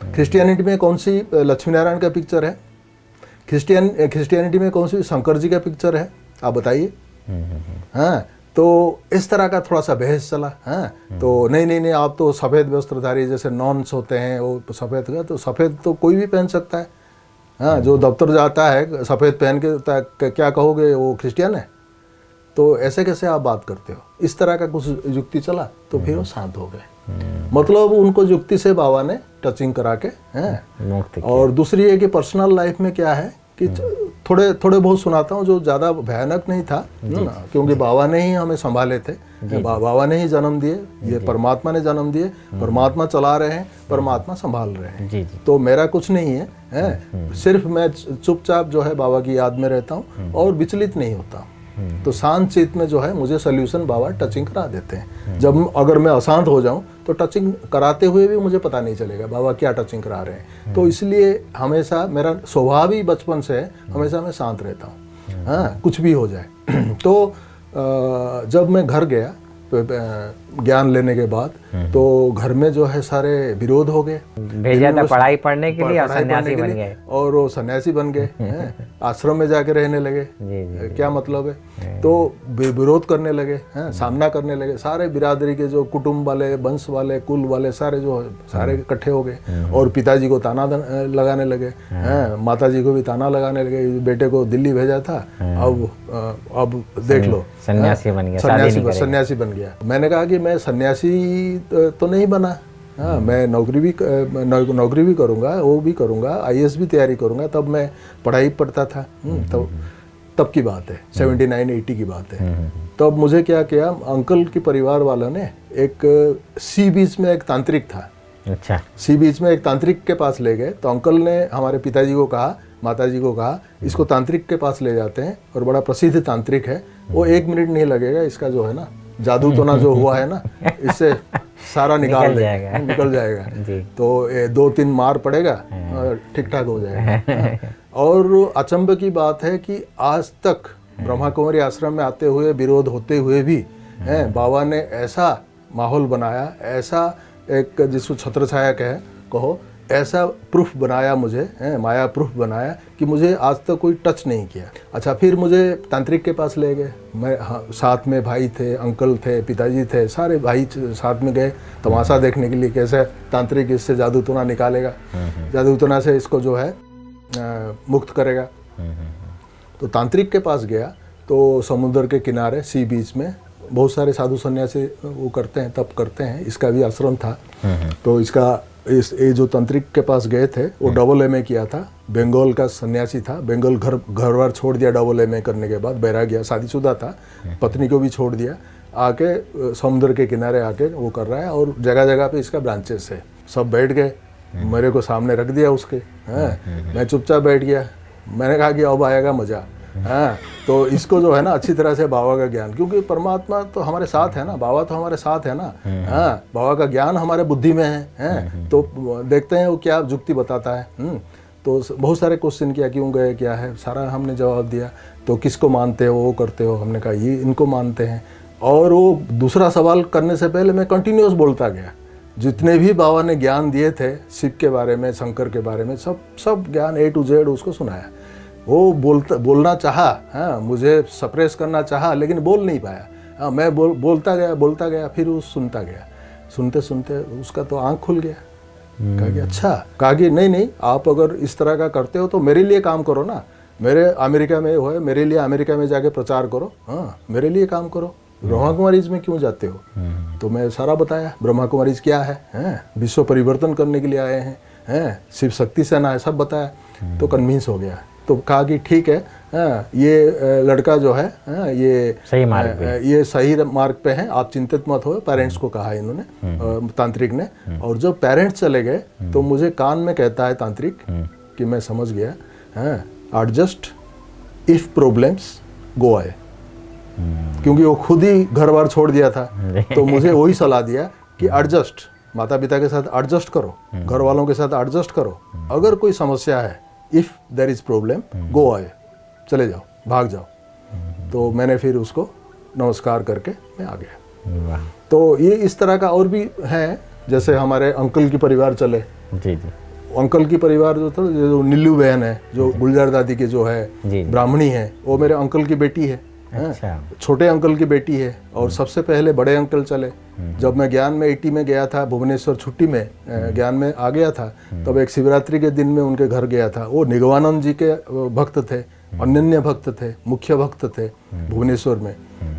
क्रिश्चियनिटी में कौन सी लक्ष्मी नारायण का पिक्चर है, क्रिश्चियनिटी में कौन सी शंकर जी का पिक्चर है, आप बताइए। हाँ तो इस तरह का थोड़ा सा बहस चला। हाँ तो नहीं आप तो सफ़ेद वस्त्रधारी जैसे नॉन्स होते हैं वो सफ़ेद का, तो सफ़ेद तो कोई भी पहन सकता है। हाँ जो दफ्तर जाता है सफ़ेद पहन के क्या कहोगे वो क्रिश्चियन है, तो ऐसे कैसे आप बात करते हो, इस तरह का कुछ युक्ति चला। तो फिर वो शांत हो गए, मतलब उनको युक्ति से बाबा ने टचिंग करा के हैं। और दूसरी है कि पर्सनल लाइफ में क्या है कि थोड़े बहुत सुनाता हूँ जो ज़्यादा भयानक नहीं था ना, क्योंकि बाबा ने ही हमें संभाले थे, बाबा ने ही जन्म दिए, ये परमात्मा ने जन्म दिए, परमात्मा चला रहे हैं, परमात्मा संभाल रहे हैं। तो मेरा कुछ नहीं है, सिर्फ मैं चुपचाप जो है बाबा की याद में रहता हूँ और विचलित नहीं होता। तो शांत चित्त में जो है मुझे सोल्यूशन बाबा टचिंग करा देते हैं। जब अगर मैं अशांत हो जाऊं तो टचिंग कराते हुए भी मुझे पता नहीं चलेगा बाबा क्या टचिंग करा रहे हैं। तो इसलिए हमेशा मेरा स्वभाव ही बचपन से है, हमेशा मैं शांत रहता हूँ, हाँ कुछ भी हो जाए। तो जब मैं घर गया तो ज्ञान लेने के बाद तो घर में जो है सारे विरोध हो गए, भेजा था पढ़ाई पढ़ने के लिए, सन्यासी बन गए, और वो सन्यासी बन गए, आश्रम में जाके रहने लगे। क्या मतलब है, तो विरोध करने लगे, सामना करने लगे, सारे बिरादरी के जो कुटुंब वाले, वंश वाले, कुल वाले सारे इकट्ठे हो गए। और पिताजी को ताना लगाने लगे, माताजी को भी ताना लगाने लगे, बेटे को दिल्ली भेजा था, अब देख लो सन्यासी बन गया, सन्यासी बन गया। मैंने कहा कि मैं सन्यासी तो नहीं बना, हाँ मैं नौकरी भी करूँगा, वो भी करूँगा, IAS भी तैयारी करूँगा। तब मैं पढ़ाई पढ़ता था, तब की बात है, 79-80 की बात है। तब मुझे क्या किया, अंकल के परिवार वालों ने एक सी बीच में एक तांत्रिक था, अच्छा सी बीच में एक तांत्रिक के पास ले गए। तो अंकल ने हमारे पिताजी को कहा, माताजी को कहा, इसको तांत्रिक के पास ले जाते हैं और बड़ा प्रसिद्ध तांत्रिक है, वो 1 मिनट नहीं लगेगा, इसका जो है ना जादू टोना जो हुआ है ना इससे सारा निकल जाएगा। तो 2-3 मार पड़ेगा और ठीक ठाक हो जाएगा। और अचंभे की बात है कि आज तक ब्रह्मा कुमारी आश्रम में आते हुए विरोध होते हुए भी बाबा ने ऐसा माहौल बनाया, ऐसा एक जिसको छत्र छाया कहो, ऐसा प्रूफ बनाया मुझे, माया प्रूफ बनाया कि मुझे आज तक कोई टच नहीं किया। अच्छा फिर मुझे तांत्रिक के पास ले गए, मैं साथ में भाई थे, अंकल थे, पिताजी थे, सारे भाई साथ में गए तमाशा देखने के लिए, कैसे तांत्रिक इससे जादू टोना निकालेगा, जादू टोना से इसको जो है मुक्त करेगा। तो तांत्रिक के पास गया तो समुद्र के किनारे सी बीच में बहुत सारे साधु सन्यासी वो करते हैं, तप करते हैं, इसका भी आश्रम था। तो ये जो तांत्रिक के पास गए थे वो AA किया था, बंगाल का सन्यासी था, बंगाल घर बार छोड़ दिया AA करने के बाद, बैरा गया, शादीशुदा था, पत्नी को भी छोड़ दिया, आके समुद्र के किनारे आके वो कर रहा है। और जगह जगह पे इसका ब्रांचेस है। सब बैठ गए, मेरे को सामने रख दिया उसके, मैं चुपचाप बैठ गया। मैंने कहा कि अब आएगा मज़ा। हाँ तो इसको जो है ना अच्छी तरह से बाबा का ज्ञान, क्योंकि परमात्मा तो हमारे साथ है ना, बाबा तो हमारे साथ है ना, हाँ बाबा का ज्ञान हमारे बुद्धि में है, तो देखते हैं वो क्या युक्ति बताता है। तो बहुत सारे क्वेश्चन किया, क्यों गए, क्या है, सारा हमने जवाब दिया। तो किसको मानते हो, वो करते हो, हमने कहा ये इनको मानते हैं। और वो दूसरा सवाल करने से पहले मैं कंटिन्यूस बोलता गया, जितने भी बाबा ने ज्ञान दिए थे शिव के बारे में, शंकर के बारे में, सब ज्ञान A to Z उसको सुनाया। वो बोलना चाहा, हाँ मुझे सप्रेस करना चाहा, लेकिन बोल नहीं पाया। हाँ मैं बोलता गया, फिर वो सुनता गया, सुनते सुनते उसका तो आँख खुल गया। कहा कि अच्छा, कहा कि नहीं आप अगर इस तरह का करते हो तो मेरे लिए काम करो ना, मेरे अमेरिका में हो, मेरे लिए अमेरिका में जाके प्रचार करो, हाँ मेरे लिए काम करो, ब्रह्मा कुमारीज में क्यों जाते हो? तो मैं सारा बताया, ब्रह्मा कुमारीज क्या है, विश्व परिवर्तन करने के लिए आए हैं, शिव शक्ति सेना है, सब बताया। तो कन्विंस हो गया। तो कहा कि ठीक है, ये लड़का जो है ये सही मार्ग पे है, आप चिंतित मत हो। पेरेंट्स को कहा इन्होंने, तांत्रिक ने। और जब पेरेंट्स चले गए तो मुझे कान में कहता है तांत्रिक कि मैं समझ गया, एडजस्ट इफ प्रॉब्लम्स गो आए, क्योंकि वो खुद ही घर बार छोड़ दिया था। तो मुझे वही सलाह दिया कि एडजस्ट, माता पिता के साथ एडजस्ट करो, घर वालों के साथ एडजस्ट करो। अगर कोई समस्या है, if there is problem go आए, चले जाओ, भाग जाओ। तो मैंने फिर उसको नमस्कार करके मैं आ गया। तो ये इस तरह का और भी है, जैसे हमारे अंकल की परिवार चले। जी जी। अंकल की परिवार जो था, जो नीलू बहन है, जो गुलजार दादी की जो है ब्राह्मणी है, वो मेरे अंकल की बेटी है। अच्छा। छोटे अंकल की बेटी है। और सबसे पहले बड़े अंकल चले। जब मैं ज्ञान में 80 में गया था, भुवनेश्वर छुट्टी में ज्ञान में आ गया था, तब एक शिवरात्रि के दिन में उनके घर गया था। वो निगवानंद जी के भक्त थे, अनन्य भक्त थे, मुख्य भक्त थे भुवनेश्वर में।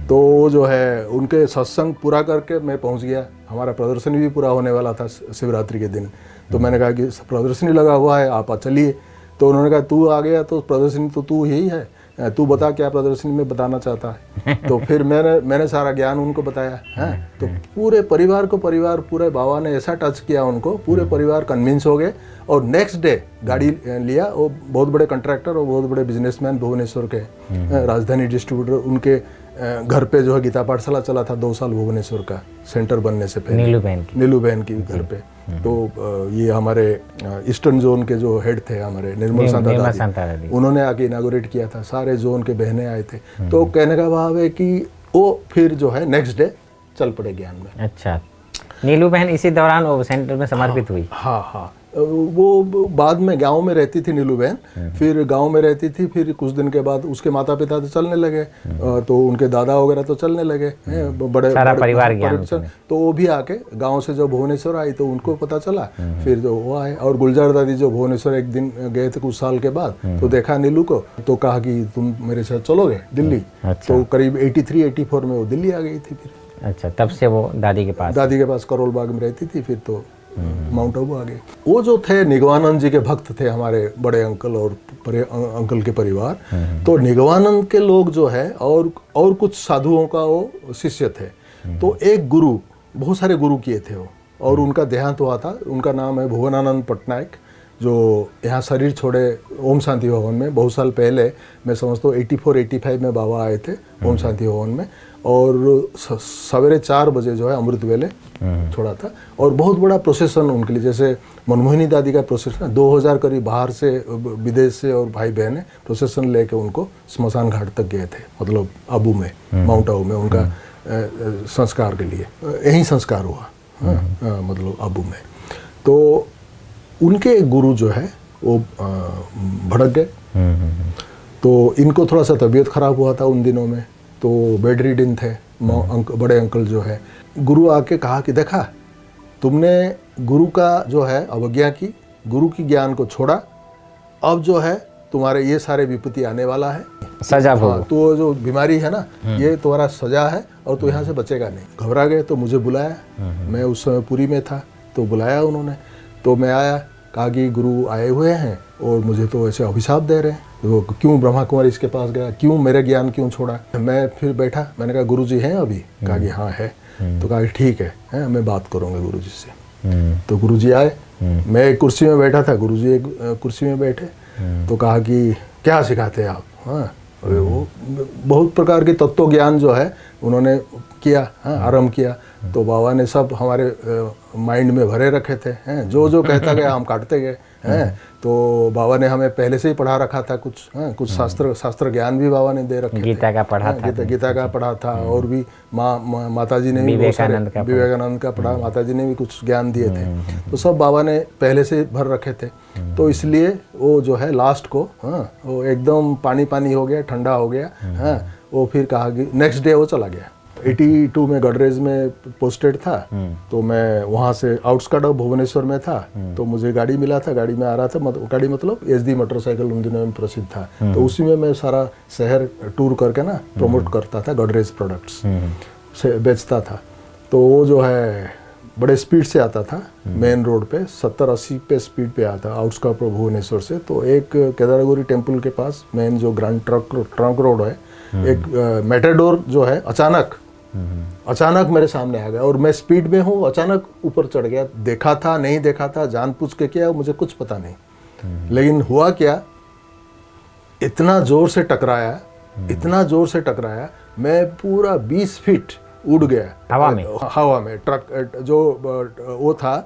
तो वो जो है उनके सत्संग पूरा करके मैं पहुंच गया। हमारा प्रदर्शनी भी पूरा होने वाला था शिवरात्रि के दिन। तो मैंने कहा कि प्रदर्शनी लगा हुआ है, आप चलिए। तो उन्होंने कहा तू आ गया तो प्रदर्शनी तो तू ही है, तू बता क्या प्रदर्शनी में बताना चाहता है। तो फिर मैंने सारा ज्ञान उनको बताया है। तो पूरे परिवार को, पूरे बाबा ने ऐसा टच किया उनको, पूरे परिवार कन्विंस हो गए। और नेक्स्ट डे गाड़ी लिया, वो बहुत बड़े कॉन्ट्रैक्टर और बहुत बड़े बिजनेसमैन भुवनेश्वर के, राजधानी डिस्ट्रीब्यूटर, उनके घर पे जो है गीता पाठशाला चला था 2 साल भुवनेश्वर का, सेंटर बनने से पहले, नीलू बहन की घर पे। तो ये हमारे ईस्टर्न जोन के जो हेड थे हमारे निर्मल सांता, उन्होंने आके इनागोरेट किया था। सारे जोन के बहनें आए थे। तो कहने का भाव है कि वो फिर जो है नेक्स्ट डे चल पड़े ज्ञान में। अच्छा, नीलू बहन इसी दौरान वो सेंटर में समर्पित हुई? हाँ, वो बाद में गांव में रहती थी नीलू बहन, फिर गांव में रहती थी। फिर कुछ दिन के बाद उसके माता पिता तो चलने लगे, तो उनके दादा वगैरह तो चलने लगे, बड़े परिवार तो वो भी आके गांव से जो भुवनेश्वर आई तो उनको पता चला, फिर जो वो आए। और गुलजार दादी जो भुवनेश्वर एक दिन गए थे कुछ साल के बाद, तो देखा नीलू को, तो कहा कि तुम मेरे साथ चलोगे दिल्ली। तो करीब 83-84 में वो दिल्ली आ गई थी फिर। अच्छा, तब से वो दादी के पास करोल बाग में रहती थी। फिर तो माउंट आबू आ गए। वो जो थे निगवानंद जी के भक्त थे, हमारे बड़े अंकल और अंकल के परिवार। तो निगवानंद के लोग जो है और कुछ साधुओं का वो शिष्य थे। तो एक गुरु, बहुत सारे गुरु किए थे वो, और उनका देहांत हुआ था। उनका नाम है भुवनानंद पटनायक, जो यहाँ शरीर छोड़े ओम शांति भवन में बहुत साल पहले, मैं समझता हूँ 84-85 में बाबा आए थे ओम शांति भवन में। और सवेरे 4 बजे जो है अमृत वेले छोड़ा था। और बहुत बड़ा प्रोसेसन उनके लिए, जैसे मनमोहिनी दादी का प्रोसेसन 2000 करीब बाहर से, विदेश से और भाई बहन प्रोसेसन लेके उनको स्मशान घाट तक गए थे, मतलब आबू में, माउंट आबू में उनका संस्कार के लिए। यही संस्कार हुआ, मतलब आबू में। तो उनके गुरु जो है वो भड़क गए। तो इनको थोड़ा सा तबीयत खराब हुआ था उन दिनों में, तो बेड रिडन थे बड़े अंकल जो है। गुरु आके कहा कि देखा, तुमने गुरु का जो है अवज्ञा की, गुरु की ज्ञान को छोड़ा, अब जो है तुम्हारे ये सारे विपत्ति आने वाला है, सजा भोगो। तो जो बीमारी है ना, ये तुम्हारा सजा है और तू यहाँ से बचेगा नहीं। घबरा गए तो मुझे बुलाया। मैं उस समय पुरी में था, तो बुलाया उन्होंने। तो मैं आया, कहा कि गुरु आए हुए हैं और मुझे तो ऐसे अभिशाप दे रहे हैं, तो क्यों ब्रह्मा कुमारी इसके पास गया, क्यों मेरे ज्ञान क्यों छोड़ा। मैं फिर बैठा, मैंने कहा गुरु जी हैं अभी? कहा कि हाँ है। तो कहा ठीक है, मैं बात करूँगा गुरु जी से। तो गुरु जी आए, मैं एक कुर्सी में बैठा था, गुरु जी एक कुर्सी में बैठे। तो कहा कि क्या सिखाते हैं आप? हाँ, वो बहुत प्रकार के तत्व ज्ञान जो है उन्होंने किया, आरंभ किया। तो बाबा ने सब हमारे माइंड में भरे रखे थे, जो जो कहता गया हम काटते गए। तो बाबा ने हमें पहले से ही पढ़ा रखा था कुछ शास्त्र ज्ञान भी बाबा ने दे रखे थे। गीता का पढ़ा था और भी माताजी ने भी विवेकानंद का पढ़ा, माताजी ने भी कुछ ज्ञान दिए थे। तो सब बाबा ने पहले से भर रखे थे। तो इसलिए वो जो है लास्ट को वो एकदम पानी हो गया, ठंडा हो गया। वो फिर कहा कि नेक्स्ट डे वो चला गया। 82 में गडरेज में पोस्टेड था। तो मैं वहाँ से आउटस्कर्ट ऑफ भुवनेश्वर में था। तो मुझे गाड़ी मिला था, गाड़ी में आ रहा था, गाड़ी मतलब एसडी मोटरसाइकिल उन दिनों में प्रसिद्ध था। तो उसी में मैं सारा शहर टूर करके ना प्रमोट करता था गडरेज प्रोडक्ट्स। से बेचता था। तो वो जो है बड़े स्पीड से आता था मेन रोड पे, 70-80 पे स्पीड पे आता, आउटस्कर्ट ऑफ भुवनेश्वर से। तो एक केदारगौरी टेम्पल के पास मेन जो ग्रैंड ट्रंक रोड है, एक मेटाडोर जो है अचानक मेरे सामने आ गया और मैं स्पीड में हूँ, अचानक ऊपर चढ़ गया। देखा था नहीं देखा था, जानबूझ के किया, मुझे कुछ पता नहीं। लेकिन हुआ क्या, इतना जोर से टकराया, इतना जोर से टकराया, मैं पूरा 20 फीट उड़ गया हवा में। ट्रक जो वो था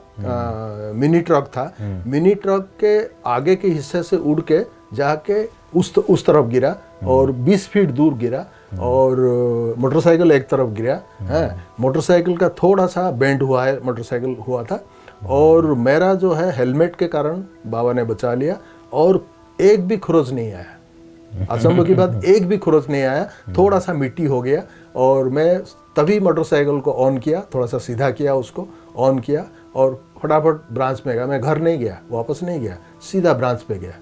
मिनी ट्रक था, मिनी ट्रक के आगे के हिस्से से उड़ के जाके उस तरफ गिरा और 20 फीट दूर गिरा और मोटरसाइकिल एक तरफ गिरा है। मोटरसाइकिल का थोड़ा सा बेंड हुआ है, मोटरसाइकिल हुआ था, और मेरा जो है हेलमेट के कारण बाबा ने बचा लिया और एक भी खरोच नहीं आया। असंभव की बात, एक भी खरोच नहीं आया, थोड़ा सा मिट्टी हो गया। और मैं तभी मोटरसाइकिल को ऑन किया, थोड़ा सा सीधा किया, उसको ऑन किया और फटाफट ब्रांच में गया। मैं घर नहीं गया, वापस नहीं गया, सीधा ब्रांच पे गया,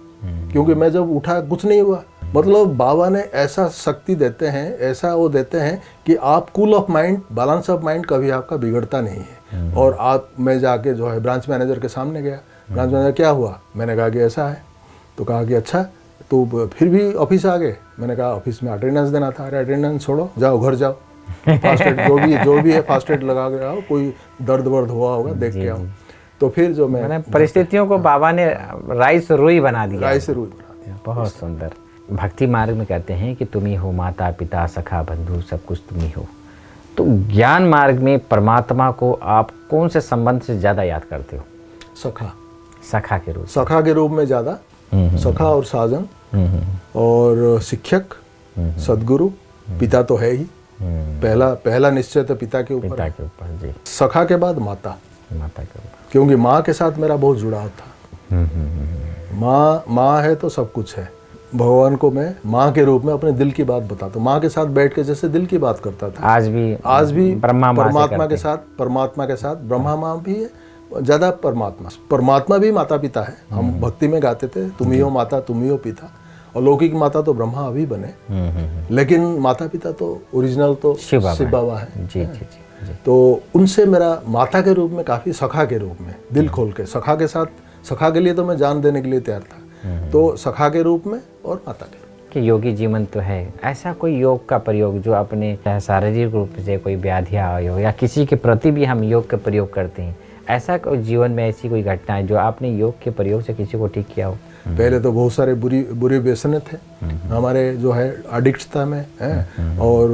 क्योंकि मैं जब उठा कुछ नहीं हुआ। मतलब बाबा ने ऐसा शक्ति देते हैं, ऐसा वो देते हैं कि आप cool off mind, balance of mind कभी आपका बिगड़ता नहीं है। और आप, मैं जाके जो है ब्रांच मैनेजर के सामने गया, ब्रांच मैनेजर क्या हुआ, मैंने कहा कि ऐसा है। तो कहा कि अच्छा, तो फिर भी ऑफिस आ गए। मैंने कहा ऑफिस में अटेंडेंस देना था। अरे अटेंडेंस छोड़ो, जाओ घर जाओ, फास्ट एड जो भी है फास्ट एड लगा के आओ, कोई दर्द वर्द हुआ होगा देख के आओ। तो फिर जो मैं परिस्थितियों को बाबा ने राई से रुई बना दिया। राई से रुई बना दिया। बहुत सुंदर। भक्ति मार्ग में कहते हैं कि तुम ही हो माता पिता सखा बंधु, सब कुछ तुम ही हो। तो ज्ञान मार्ग में परमात्मा को आप कौन से संबंध से ज़्यादा याद करते हो? सखा के रूप में ज़्यादा, सखा और साजन और शिक्षक, सदगुरु, पिता तो है ही, पहला निश्चय तो पिता के ऊपर जी। सखा के बाद माता के ऊपर, क्योंकि माँ के साथ मेरा बहुत जुड़ाव था। माँ है तो सब कुछ है। भगवान को मैं माँ के रूप में अपने दिल की बात बताता हूँ। माँ के साथ बैठ के जैसे दिल की बात करता था, आज भी परमात्मा के साथ ब्रह्मा माँ भी है, ज़्यादा परमात्मा भी माता पिता है। हम भक्ति में गाते थे, तुम ही हो माता तुम ही हो पिता, और लौकिक माता तो ब्रह्मा अभी बने, लेकिन माता पिता तो ओरिजिनल तो शिव बाबा है। जी। तो उनसे मेरा माता के रूप में काफ़ी, सखा के रूप में दिल खोल के, सखा के साथ, सखा के लिए तो मैं जान देने के लिए तैयार था। तो सखा के रूप में और माता के रूप में। कि योगी जीवन तो है, ऐसा कोई योग का प्रयोग जो अपने चाहे शारीरिक रूप से कोई व्याधियाँ हो या किसी के प्रति भी हम योग का प्रयोग करते हैं, ऐसा कोई जीवन में ऐसी कोई घटना है जो आपने योग के प्रयोग से किसी को ठीक किया हो? पहले तो बहुत सारे बुरी व्यसने थे हमारे, जो है एडिक्ट था मैं, और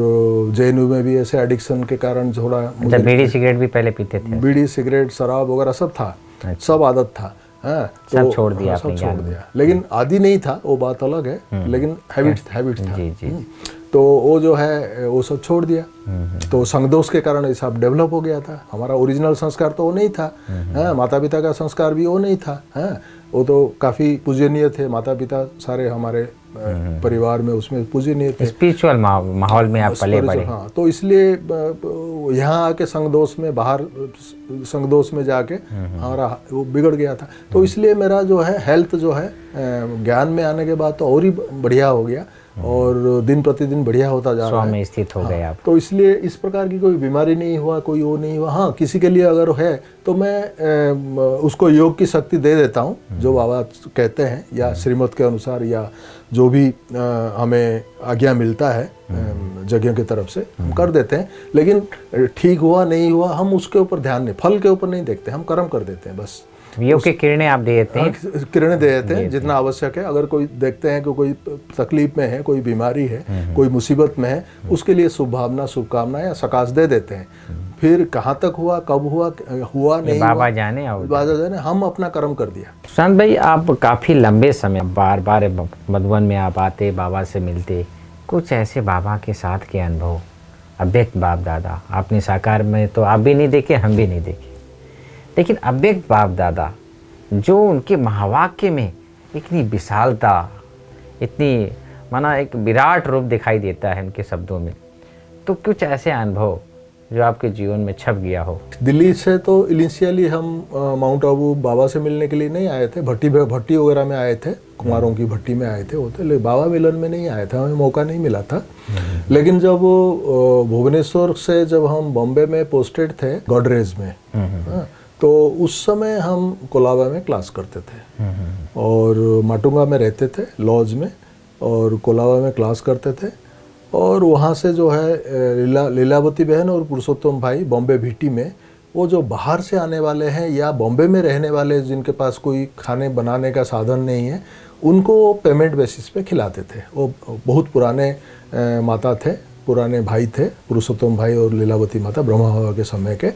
जेएनयू में भी ऐसे एडिक्शन के कारण थोड़ा, बीड़ी सिगरेट भी पहले पीते थे? बीड़ी सिगरेट शराब वगैरह सब था, सब आदत था। सब छोड़ दिया, सब छोड़ दिया, लेकिन आदि नहीं था, वो बात अलग है, लेकिन हैबिट था। जी। तो वो जो है वो सब छोड़ दिया। तो संगदोष के कारण ये सब डेवलप हो गया था। हमारा ओरिजिनल संस्कार तो वो नहीं था, माता पिता का संस्कार भी वो नहीं था। वो तो काफ़ी पूजनीय थे, माता पिता सारे हमारे परिवार में उसमें पूजनीय थे, स्पिरिचुअल माहौल में आप पले बड़े। हाँ, तो इसलिए यहाँ आके संगदोष में, बाहर संगदोष में जाके हमारा वो बिगड़ गया था। तो इसलिए मेरा जो है हेल्थ जो है ज्ञान में आने के बाद तो और ही बढ़िया हो गया, और दिन प्रतिदिन बढ़िया होता जा रहा है, में स्थित हो गए आप। तो इसलिए इस प्रकार की कोई बीमारी नहीं हुआ, कोई वो नहीं हुआ। हाँ, किसी के लिए अगर है तो मैं उसको योग की शक्ति दे देता हूँ, जो बाबा कहते हैं, या श्रीमत के अनुसार, या जो भी हमें आज्ञा मिलता है जगह की तरफ से, हम कर देते हैं। लेकिन ठीक हुआ नहीं हुआ, हम उसके ऊपर ध्यान नहीं, फल के ऊपर नहीं देखते, हम कर्म कर देते हैं बस। योग की किरणें आप दे देते हैं? किरणें दे देते हैं जितना आवश्यक है। अगर कोई देखते हैं कि कोई तकलीफ में है, कोई बीमारी है, कोई मुसीबत में है, उसके लिए शुभ भावना, शुभकामना या सकाश दे देते हैं। फिर कहाँ तक हुआ, कब हुआ नहीं, बाबा जाने, हम अपना कर्म कर दिया। सुशांत भाई, आप काफ़ी लंबे समय बार बार मधुबन में आप आते, बाबा से मिलते, कुछ ऐसे बाबा के साथ के अनुभव, अव्यक्त बाप दादा आपने साकार में तो आप भी नहीं देखे, हम भी नहीं देखे, लेकिन अव्यक्त बाप दादा जो उनके महावाक्य में इतनी विशालता, इतनी माना एक विराट रूप दिखाई देता है उनके शब्दों में, तो कुछ ऐसे अनुभव जो आपके जीवन में छप गया हो? दिल्ली से तो इनिशियली हम माउंट आबू बाबा से मिलने के लिए नहीं आए थे, भट्टी वगैरह में आए थे, कुमारों की भट्टी में आए थे होते, लेकिन बाबा मिलन में नहीं आए थे, हमें मौका नहीं मिला था। लेकिन जब भुवनेश्वर से जब हम बॉम्बे में पोस्टेड थे गॉडरेज में, तो उस समय हम कोलाबा में क्लास करते थे और माटुंगा में रहते थे लॉज में, और कोलाबा में क्लास करते थे। और वहाँ से जो है लीलावती बहन और पुरुषोत्तम भाई बॉम्बे भीटी में, वो जो बाहर से आने वाले हैं या बॉम्बे में रहने वाले जिनके पास कोई खाने बनाने का साधन नहीं है, उनको पेमेंट बेसिस पे खिलाते थे। वो बहुत पुराने माता थे, पुराने भाई थे, पुरुषोत्तम भाई और लीलावती माता ब्रह्मा बाबा के समय के।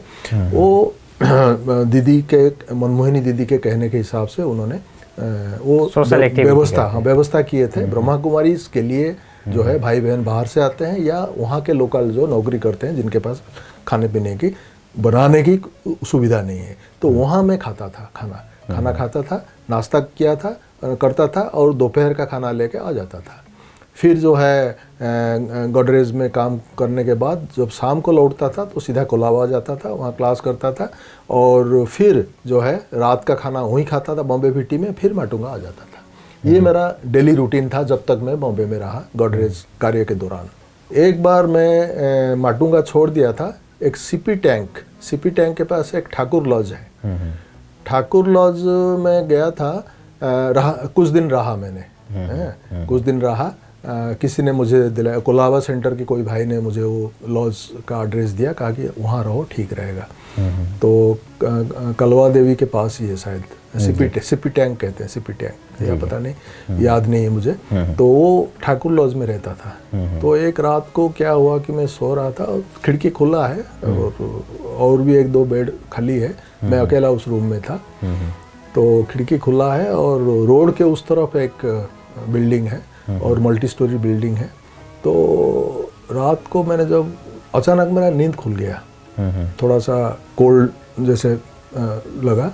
वो दीदी के, मनमोहिनी दीदी के कहने के हिसाब से उन्होंने वो व्यवस्था किए थे। ब्रह्मा कुमारी के लिए जो है भाई बहन बाहर से आते हैं या वहाँ के लोकल जो नौकरी करते हैं जिनके पास खाने पीने की बनाने की सुविधा नहीं है, तो वहाँ मैं खाता था, खाना खाता था, नाश्ता किया था, करता था और दोपहर का खाना लेके आ जाता था। फिर जो है गॉडरेज में काम करने के बाद जब शाम को लौटता था तो सीधा कोलाबा जाता था, वहाँ क्लास करता था और फिर जो है रात का खाना वहीं खाता था बॉम्बे भीटी में, फिर माटुंगा आ जाता था। ये मेरा डेली रूटीन था जब तक मैं बॉम्बे में रहा गॉडरेज कार्य के दौरान। एक बार मैं माटुंगा छोड़ दिया था, एक सीपी टैंक के पास एक ठाकुर लॉज है, ठाकुर लॉज में गया था, कुछ दिन रहा मैंने, कुछ दिन रहा। किसी ने मुझे दिलाया, कोलाबा सेंटर के कोई भाई ने मुझे वो लॉज का एड्रेस दिया, कहा कि वहाँ रहो ठीक रहेगा। तो कलवा देवी के पास ही है शायद, सीपी टैंक कहते हैं, सीपी टैंक या पता नहीं, याद नहीं है मुझे। तो वो ठाकुर लॉज में रहता था। तो एक रात को क्या हुआ कि मैं सो रहा था और खिड़की खुला है और भी एक दो बेड खाली है, मैं अकेला उस रूम में था। तो खिड़की खुला है और रोड के उस तरफ एक बिल्डिंग है और मल्टी स्टोरी बिल्डिंग है। तो रात को मैंने जब अचानक मेरा नींद खुल गया, थोड़ा सा कोल्ड जैसे लगा,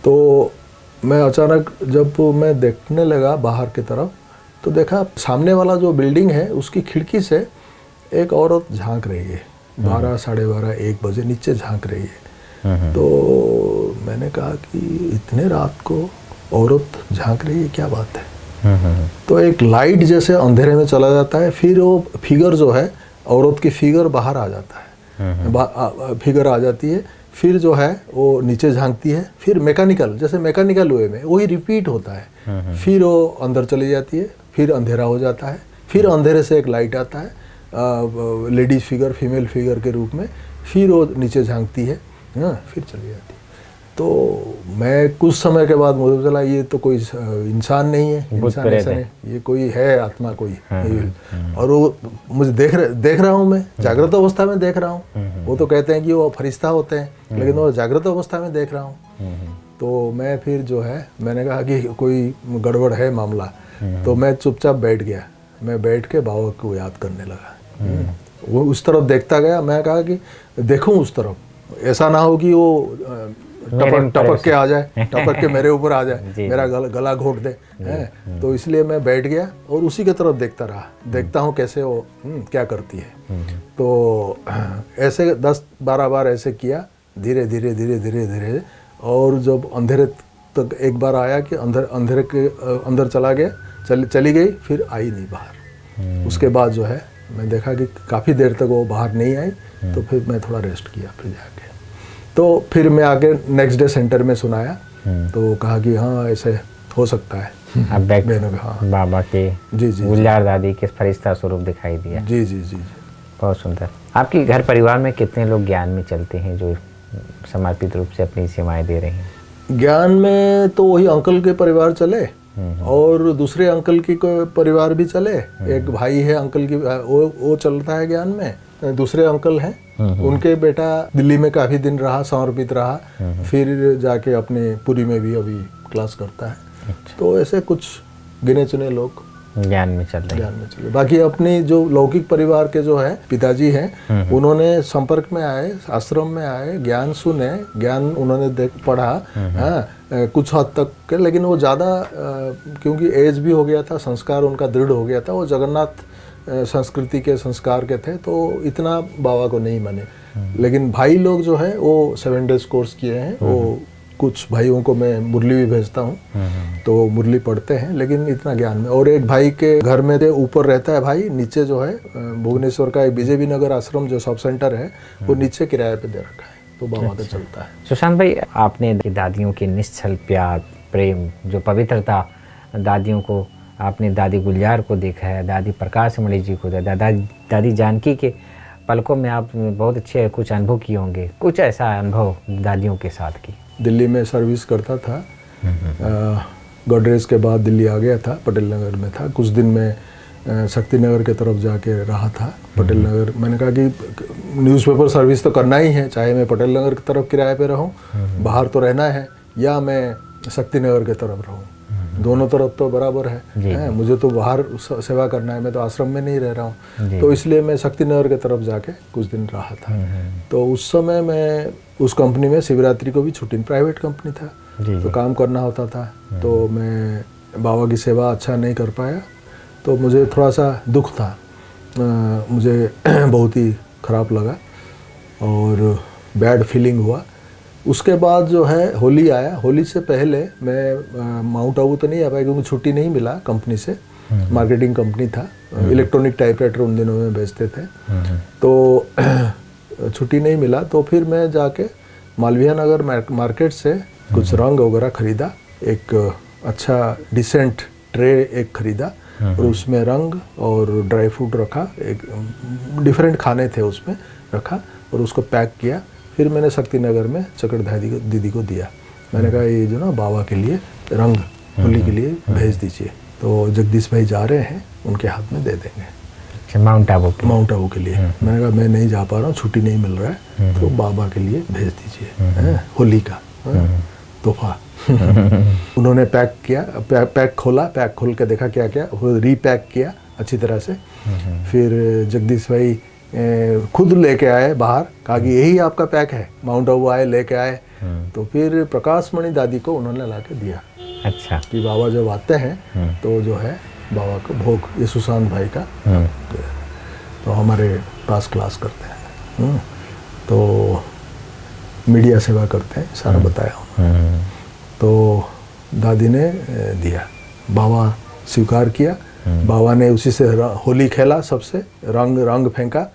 तो मैं अचानक जब मैं देखने लगा बाहर की तरफ तो देखा सामने वाला जो बिल्डिंग है उसकी खिड़की से एक औरत झांक रही है, 12, साढ़े 12, 1 बजे नीचे झांक रही है। तो मैंने कहा कि इतने रात को औरत झांक रही है, क्या बात है। तो एक लाइट जैसे अंधेरे में चला जाता है, फिर वो फिगर जो है औरत की फिगर बाहर आ जाता है, फिगर आ जाती है, फिर जो है वो नीचे झांकती है, फिर मैकेनिकल वे में वही रिपीट होता है, फिर वो अंदर चली जाती है, फिर अंधेरा हो जाता है, फिर अंधेरे से एक लाइट आता है, लेडीज फिगर, फीमेल फिगर के रूप में, फिर वो नीचे झांकती है, फिर चली जाती है। तो मैं कुछ समय के बाद मुझे चला ये तो कोई इंसान नहीं है, इंसान ऐसा नहीं, ये कोई है आत्मा कोई। और वो मुझे देख रहा हूँ, मैं जागृत अवस्था में देख रहा हूँ। वो तो कहते हैं कि वो फरिश्ता होते हैं, लेकिन वो जागृत अवस्था में देख रहा हूँ। तो मैं फिर जो है मैंने कहा कि कोई गड़बड़ है मामला, तो मैं चुपचाप बैठ गया। मैं बैठ के बाबा को याद करने लगा, वो उस तरफ देखता गया। मैं कहा कि देखूं उस तरफ, ऐसा ना हो कि वो टपक के आ जाए, टपक के मेरे ऊपर आ जाए, मेरा गला घोट दे। तो इसलिए मैं बैठ गया और उसी की तरफ देखता रहा, देखता हूँ कैसे वो क्या करती है। तो ऐसे 10-12 बार ऐसे किया, धीरे धीरे। और जब अंधेरे तक एक बार आया कि अंधेरे के अंदर चला गया, चली गई, फिर आई नहीं बाहर। उसके बाद जो है मैं देखा कि काफ़ी देर तक वो बाहर नहीं आई, तो फिर मैं थोड़ा रेस्ट किया, फिर जाके तो फिर मैं आके नेक्स्ट डे सेंटर में सुनाया। तो कहा कि हाँ ऐसे हो सकता है। अब बाबा के गुलजार दादी के फरिश्ता स्वरूप दिखाई दिया। जी। बहुत सुंदर। आपके घर परिवार में कितने लोग ज्ञान में चलते हैं जो समर्पित रूप से अपनी सेवाएं दे रहे हैं? ज्ञान में तो वही अंकल के परिवार चले और दूसरे अंकल की परिवार भी चले। एक भाई है अंकल की, वो चलता है ज्ञान में। दूसरे अंकल हैं, उनके बेटा दिल्ली में काफ़ी दिन रहा, समर्पित रहा, फिर जाके अपने पुरी में भी अभी क्लास करता है। तो ऐसे कुछ गिने चुने लोग ज्ञान में चल रहे ज्ञान में चले। बाकी अपनी जो लौकिक परिवार के जो है पिताजी हैं, उन्होंने संपर्क में आए, आश्रम में आए, ज्ञान सुने, ज्ञान उन्होंने पढ़ा, हाँ, कुछ हद तक के, लेकिन वो ज़्यादा क्योंकि एज भी हो गया था, संस्कार उनका दृढ़ हो गया था, वो जगन्नाथ संस्कृति के संस्कार के थे, तो इतना बाबा को नहीं माने। लेकिन भाई लोग जो है वो 7 डेज कोर्स किए हैं, वो कुछ भाइयों को मैं मुरली भी भेजता हूँ, तो मुरली पढ़ते हैं, लेकिन इतना ज्ञान में। और एक भाई के घर में ऊपर रहता है भाई, नीचे जो है भुवनेश्वर का एक बीजेपी नगर आश्रम जो सब सेंटर है, वो नीचे किराए पे दे रखा है, तो बाबा का चलता है। सुशांत भाई, आपने दादियों की निश्चल प्यार, प्रेम, जो पवित्रता, दादियों को आपने दादी गुलजार को देखा है, दादी प्रकाश मणि जी को, दादी जानकी के पलकों में आप बहुत अच्छे कुछ अनुभव किए होंगे, कुछ ऐसा अनुभव दादियों के साथ की? दिल्ली में सर्विस करता था, गोडरेज के बाद दिल्ली आ गया था, पटेल नगर में था, कुछ दिन में शक्ति नगर के तरफ जाके रहा था। पटेल नगर, मैंने कहा कि न्यूज़पेपर सर्विस तो करना ही है, चाहे मैं पटेल नगर की तरफ किराए पे रहूं, बाहर तो रहना है, या मैं शक्ति नगर की तरफ रहूं, दोनों तरफ तो बराबर है, मुझे तो बाहर सेवा करना है, मैं तो आश्रम में नहीं रह रहा हूँ, तो इसलिए मैं शक्ति नगर की तरफ जाके कुछ दिन रहा था। तो उस समय मैं उस कंपनी में शिवरात्रि को भी छुट्टी, प्राइवेट कंपनी था, तो काम करना होता था, तो मैं बाबा की सेवा अच्छा नहीं कर पाया, तो मुझे थोड़ा सा दुख था, मुझे बहुत ही ख़राब लगा और बैड फीलिंग हुआ। उसके बाद जो है होली आया, होली से पहले मैं माउंट आबू तो नहीं आ पाया क्योंकि छुट्टी नहीं मिला कंपनी से, मार्केटिंग कंपनी था, इलेक्ट्रॉनिक टाइपराइटर उन दिनों में बेचते थे, तो छुट्टी नहीं मिला, तो फिर मैं जाके मालवीय नगर मार्केट से कुछ रंग वगैरह खरीदा, एक अच्छा डिसेंट ट्रे एक खरीदा, और उसमें रंग और ड्राई फ्रूट रखा, एक डिफरेंट खाने थे उसमें रखा, और उसको पैक किया। फिर मैंने शक्ति नगर में चक्रधारी दीदी को दिया, मैंने कहा ये जो ना बाबा के लिए रंग होली के लिए भेज दीजिए, तो जगदीश भाई जा रहे हैं, उनके हाथ में दे देंगे, माउंट आबू के लिए। मैंने कहा मैं नहीं जा पा रहा हूँ, छुट्टी नहीं मिल रहा है, तो बाबा के लिए भेज दीजिए होली का तोहफा। उन्होंने पैक किया, पैक खोला, पैक खोल के देखा क्या क्या, रीपैक किया अच्छी तरह से। फिर जगदीश भाई खुद लेके आए बाहर, कहा कि यही आपका पैक है, माउंट आबू आए लेके आए, तो फिर प्रकाश मणि दादी को उन्होंने ला के दिया। अच्छा, कि बाबा जब आते हैं तो जो है बाबा को भोग, ये सुशांत भाई का, तो हमारे पास क्लास करते हैं, तो मीडिया सेवा करते हैं, सारा बताया। तो दादी ने दिया, बाबा स्वीकार किया, बाबा ने उसी से होली खेला, सबसे रंग फेंका,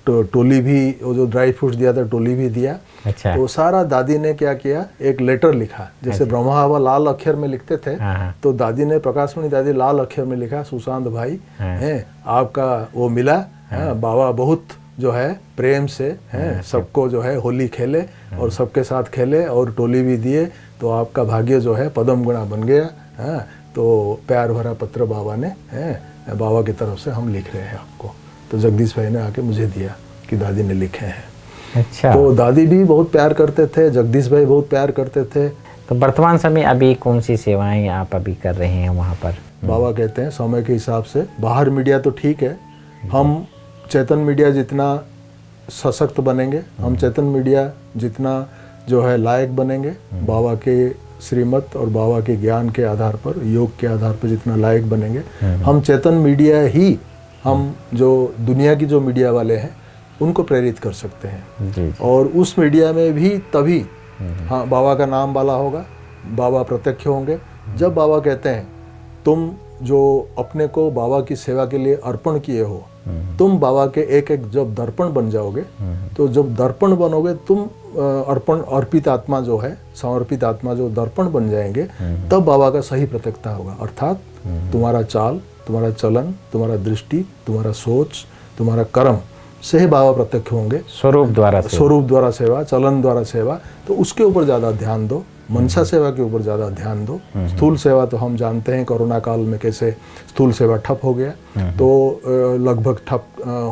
टोली भी, वो जो ड्राई फ्रूट्स दिया था टोली भी दिया। अच्छा। तो सारा दादी ने क्या किया, एक लेटर लिखा, जैसे ब्रह्मा बाबा लाल अक्षर में लिखते थे, तो दादी ने, प्रकाश मणि दादी लाल अक्षर में लिखा, सुशांत भाई हैं आपका वो मिला, बाबा बहुत जो है प्रेम से हैं सबको जो है होली खेले और सबके साथ खेले और टोली भी दिए, तो आपका भाग्य जो है पदम गुणा बन गया। तो प्यार भरा पत्र बाबा ने बाबा की तरफ से हम लिख रहे हैं आपको, तो जगदीश भाई ने आके मुझे दिया कि दादी ने लिखे हैं। अच्छा, तो दादी भी बहुत प्यार करते थे, जगदीश भाई बहुत प्यार करते थे। तो वर्तमान समय अभी कौन सी सेवाएं आप अभी कर रहे हैं वहाँ पर? बाबा कहते हैं समय के हिसाब से, बाहर मीडिया तो ठीक है, हम चेतन मीडिया जितना सशक्त बनेंगे, हम चेतन मीडिया जितना जो है लायक बनेंगे, बाबा के श्रीमत और बाबा के ज्ञान के आधार पर, योग के आधार पर जितना लायक बनेंगे, हम चेतन मीडिया ही, हम जो दुनिया की जो मीडिया वाले हैं उनको प्रेरित कर सकते हैं। जी। और उस मीडिया में भी तभी हाँ बाबा का नाम वाला होगा, बाबा प्रत्यक्ष होंगे जब बाबा कहते हैं तुम जो अपने को बाबा की सेवा के लिए अर्पण किए हो, तुम बाबा के एक एक जब दर्पण बन जाओगे, तो जब दर्पण बनोगे तुम अर्पित आत्मा जो है, समर्पित आत्मा जो दर्पण बन जाएंगे, तब बाबा का सही प्रत्यक्षता होगा। अर्थात तुम्हारा चाल, तुम्हारा चलन, तुम्हारा दृष्टि, तुम्हारा सोच, तुम्हारा कर्म से ही बाबा प्रत्यक्ष होंगे। स्वरूप द्वारा सेवा, चलन द्वारा सेवा, तो उसके ऊपर ज़्यादा ध्यान दो, मनसा सेवा के ऊपर ज़्यादा ध्यान दो। स्थूल सेवा तो हम जानते हैं कोरोना काल में कैसे स्थूल सेवा ठप हो गया, तो लगभग ठप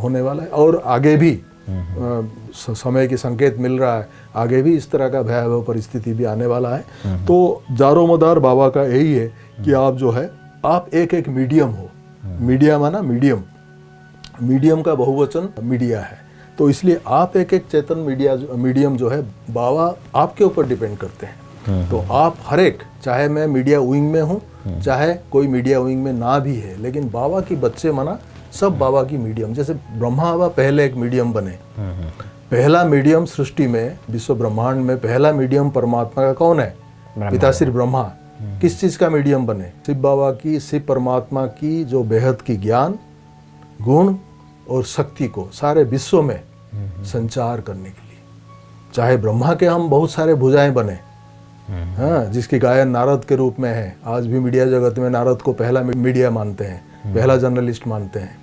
होने वाला है, और आगे भी समय की संकेत मिल रहा है, आगे भी इस तरह का भयावह परिस्थिति भी आने वाला है। तो जारो मदार बाबा का यही है कि आप जो है आप एक एक मीडियम हो। मीडिया माना मीडियम, मीडियम का बहुवचन मीडिया है। तो इसलिए आप एक एक चेतन मीडियम जो है बाबा आपके ऊपर डिपेंड करते हैं। तो आप हर एक, चाहे मैं मीडिया विंग में हूँ, चाहे कोई मीडिया विंग में ना भी है, लेकिन बाबा की बच्चे माना सब बाबा की मीडियम। जैसे ब्रह्मा बाबा पहले एक मीडियम बने, पहला मीडियम सृष्टि में, विश्व ब्रह्मांड में पहला मीडियम परमात्मा का कौन है? पिताश्री ब्रह्मा। किस चीज का मीडियम बने? शिव बाबा की, शिव परमात्मा की जो बेहद की ज्ञान, गुण और शक्ति को सारे विश्व में संचार करने के लिए। चाहे ब्रह्मा के हम बहुत सारे भुजाएं बने, हाँ, जिसकी गायन नारद के रूप में है। आज भी मीडिया जगत में नारद को पहला मीडिया मानते हैं, पहला जर्नलिस्ट मानते हैं।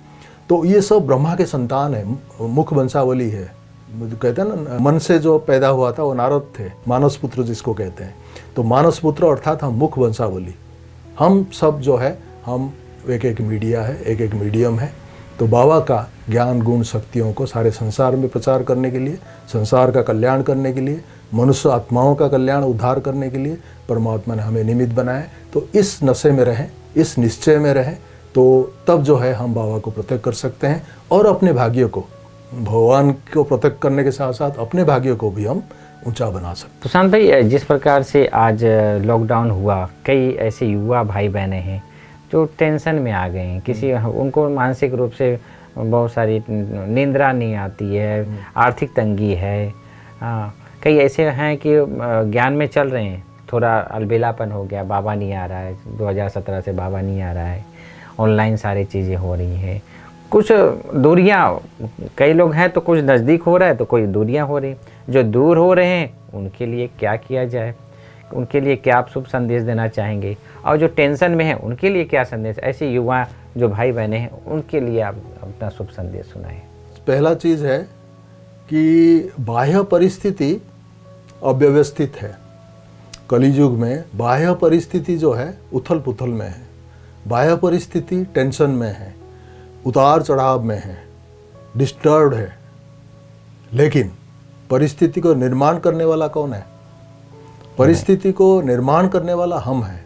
तो ये सब ब्रह्मा के संतान है, मुख वंशावली है। कहते हैं ना, मन से जो पैदा हुआ था वो नारद थे, मानस पुत्र जिसको कहते हैं। तो मानस पुत्र अर्थात हम मुख वंशावली, हम सब जो है हम एक एक मीडिया है, एक एक मीडियम है। तो बाबा का ज्ञान गुण शक्तियों को सारे संसार में प्रचार करने के लिए, संसार का कल्याण करने के लिए, मनुष्य आत्माओं का कल्याण उद्धार करने के लिए परमात्मा ने हमें निमित्त बनाया। तो इस नशे में रहें, इस निश्चय में रहें, तो तब जो है हम बाबा को प्रत्यक्ष कर सकते हैं और अपने भाग्य को, भगवान को प्रत्यक्ष करने के साथ साथ अपने भाग्य को भी हम ऊंचा बना सकते हैं। सुशांत भाई, जिस प्रकार से आज लॉकडाउन हुआ, कई ऐसे युवा भाई बहने हैं जो टेंशन में आ गए हैं। किसी उनको मानसिक रूप से बहुत सारी निंद्रा नहीं आती है, आर्थिक तंगी है। कई ऐसे हैं कि ज्ञान में चल रहे हैं, थोड़ा अलबेलापन हो गया, बाबा नहीं आ रहा है, 2017 से बाबा नहीं आ रहा है, ऑनलाइन सारी चीज़ें हो रही हैं, कुछ दूरियां, कई लोग हैं तो कुछ नज़दीक हो रहा है तो कोई दूरियां हो रही। जो दूर हो रहे हैं उनके लिए क्या किया जाए, उनके लिए क्या आप शुभ संदेश देना चाहेंगे? और जो टेंशन में है उनके लिए क्या संदेश, ऐसे युवा जो भाई बहने हैं उनके लिए आप अपना शुभ संदेश सुनाएं। पहला चीज़ है कि बाह्य परिस्थिति अव्यवस्थित है। कलियुग में बाह्य परिस्थिति जो है उथल पुथल में है, बाह्य परिस्थिति टेंशन में है, उतार चढ़ाव में है, डिस्टर्ब्ड है। लेकिन परिस्थिति को निर्माण करने वाला कौन है? परिस्थिति को निर्माण करने वाला हम हैं।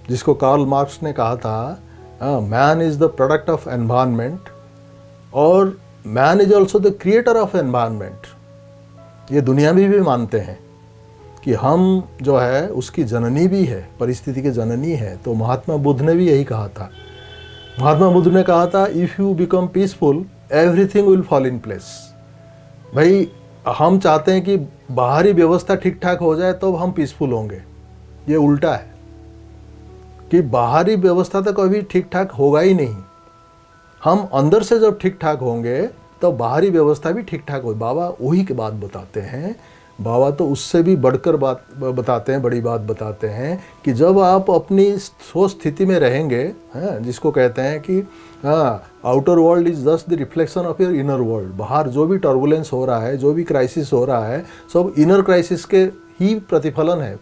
जिसको कार्ल मार्क्स ने कहा था, man is the product of environment और man is also the creator of environment. ये दुनिया में भी मानते हैं कि हम जो है उसकी जननी भी है, परिस्थिति की जननी है। तो महात्मा बुद्ध ने भी यही कहा था। महात्मा बुद्ध ने कहा था, if you become peaceful everything will fall in place. भाई हम चाहते हैं कि बाहरी व्यवस्था ठीक ठाक हो जाए तो हम पीसफुल होंगे। ये उल्टा है कि बाहरी व्यवस्था तो कभी ठीक ठाक होगा ही नहीं। हम अंदर से जब ठीक ठाक होंगे तो बाहरी व्यवस्था भी ठीक ठाक हो। बाबा वही की बात बताते हैं। बाबा तो उससे भी बढ़कर बात बताते हैं, बड़ी बात बताते हैं कि जब आप अपनी सोच स्थिति में रहेंगे, हैं, जिसको कहते हैं कि outer world is just the reflection of your inner world. बाहर जो भी टर्बुलेंस हो रहा है, जो भी क्राइसिस हो रहा है, सब इनर क्राइसिस के ही प्रतिफलन है,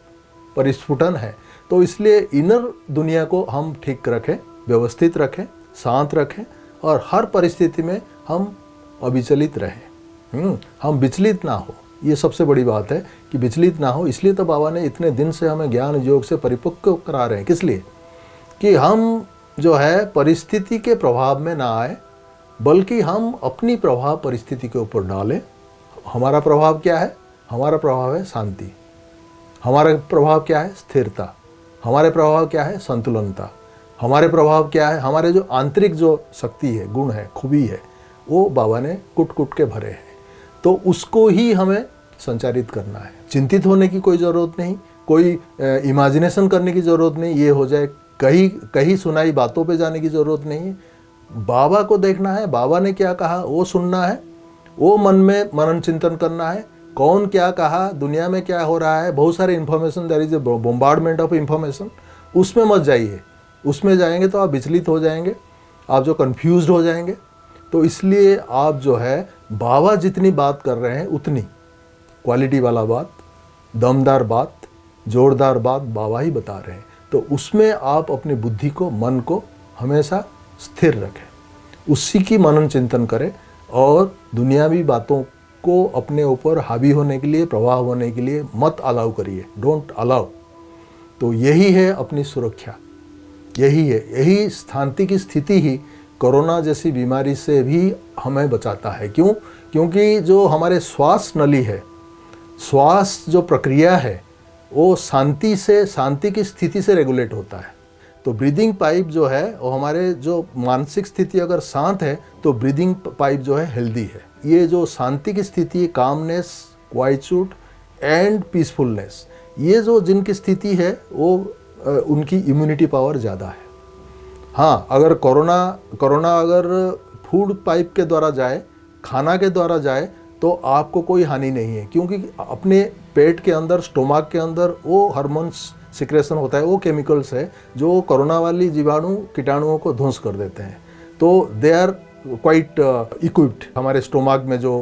परिस्फुटन है। तो इसलिए इनर दुनिया को हम ठीक रखें, व्यवस्थित रखें, शांत रखें और हर परिस्थिति में हम अविचलित रहें, हम विचलित ना हो। ये सबसे बड़ी बात है कि विचलित ना हो। इसलिए तो बाबा ने इतने दिन से हमें ज्ञान योग से परिपक्व करा रहे हैं। किस लिए? कि हम जो है परिस्थिति के प्रभाव में ना आए, बल्कि हम अपनी प्रभाव परिस्थिति के ऊपर डालें। हमारा प्रभाव क्या है? हमारा प्रभाव है शांति। हमारा प्रभाव क्या है? स्थिरता। हमारे प्रभाव क्या है? संतुलनता। हमारे प्रभाव क्या है? हमारे जो आंतरिक जो शक्ति है, गुण है, खूबी है, वो बाबा ने कुट कुट के भरे हैं। तो उसको ही हमें संचारित करना है। चिंतित होने की कोई ज़रूरत नहीं, कोई इमेजिनेशन करने की ज़रूरत नहीं, ये हो जाए, कहीं सुनाई बातों पे जाने की ज़रूरत नहीं। बाबा को देखना है, बाबा ने क्या कहा वो सुनना है, वो मन में मनन चिंतन करना है। कौन क्या कहा, दुनिया में क्या हो रहा है, बहुत सारे information, there is a bombardment of information, उसमें मत जाइए। उसमें जाएंगे तो आप विचलित हो जाएंगे, आप जो कन्फ्यूज्ड हो जाएंगे। तो इसलिए आप जो है बाबा जितनी बात कर रहे हैं उतनी क्वालिटी वाला बात, दमदार बात, जोरदार बात बाबा ही बता रहे हैं। तो उसमें आप अपनी बुद्धि को, मन को हमेशा स्थिर रखें, उसी की मनन चिंतन करें और दुनियावी बातों को अपने ऊपर हावी होने के लिए, प्रभाव होने के लिए मत अलाउ करिए, डोंट अलाउ। तो यही है अपनी सुरक्षा। यही है, यही शांति की स्थिति ही कोरोना जैसी बीमारी से भी हमें बचाता है। क्यों? क्योंकि जो हमारे श्वास नली है, श्वास जो प्रक्रिया है वो शांति की स्थिति से रेगुलेट होता है। तो ब्रीदिंग पाइप जो है वो हमारे जो मानसिक स्थिति अगर शांत है तो ब्रीदिंग पाइप जो है हेल्दी है। ये जो शांति की स्थिति, कामनेस, क्वाइट्यूड एंड पीसफुलनेस, ये जो जिनकी स्थिति है वो उनकी इम्यूनिटी पावर ज़्यादा है। हाँ, अगर कोरोना अगर फूड पाइप के द्वारा जाए, खाना के द्वारा जाए तो आपको कोई हानि नहीं है, क्योंकि अपने पेट के अंदर, स्टोमक के अंदर वो हार्मोन्स सिक्रेशन होता है, वो केमिकल्स है जो कोरोना वाली जीवाणु कीटाणुओं को ध्वंस कर देते हैं। तो दे आर क्वाइट इक्विप्ड, हमारे स्टोमक में जो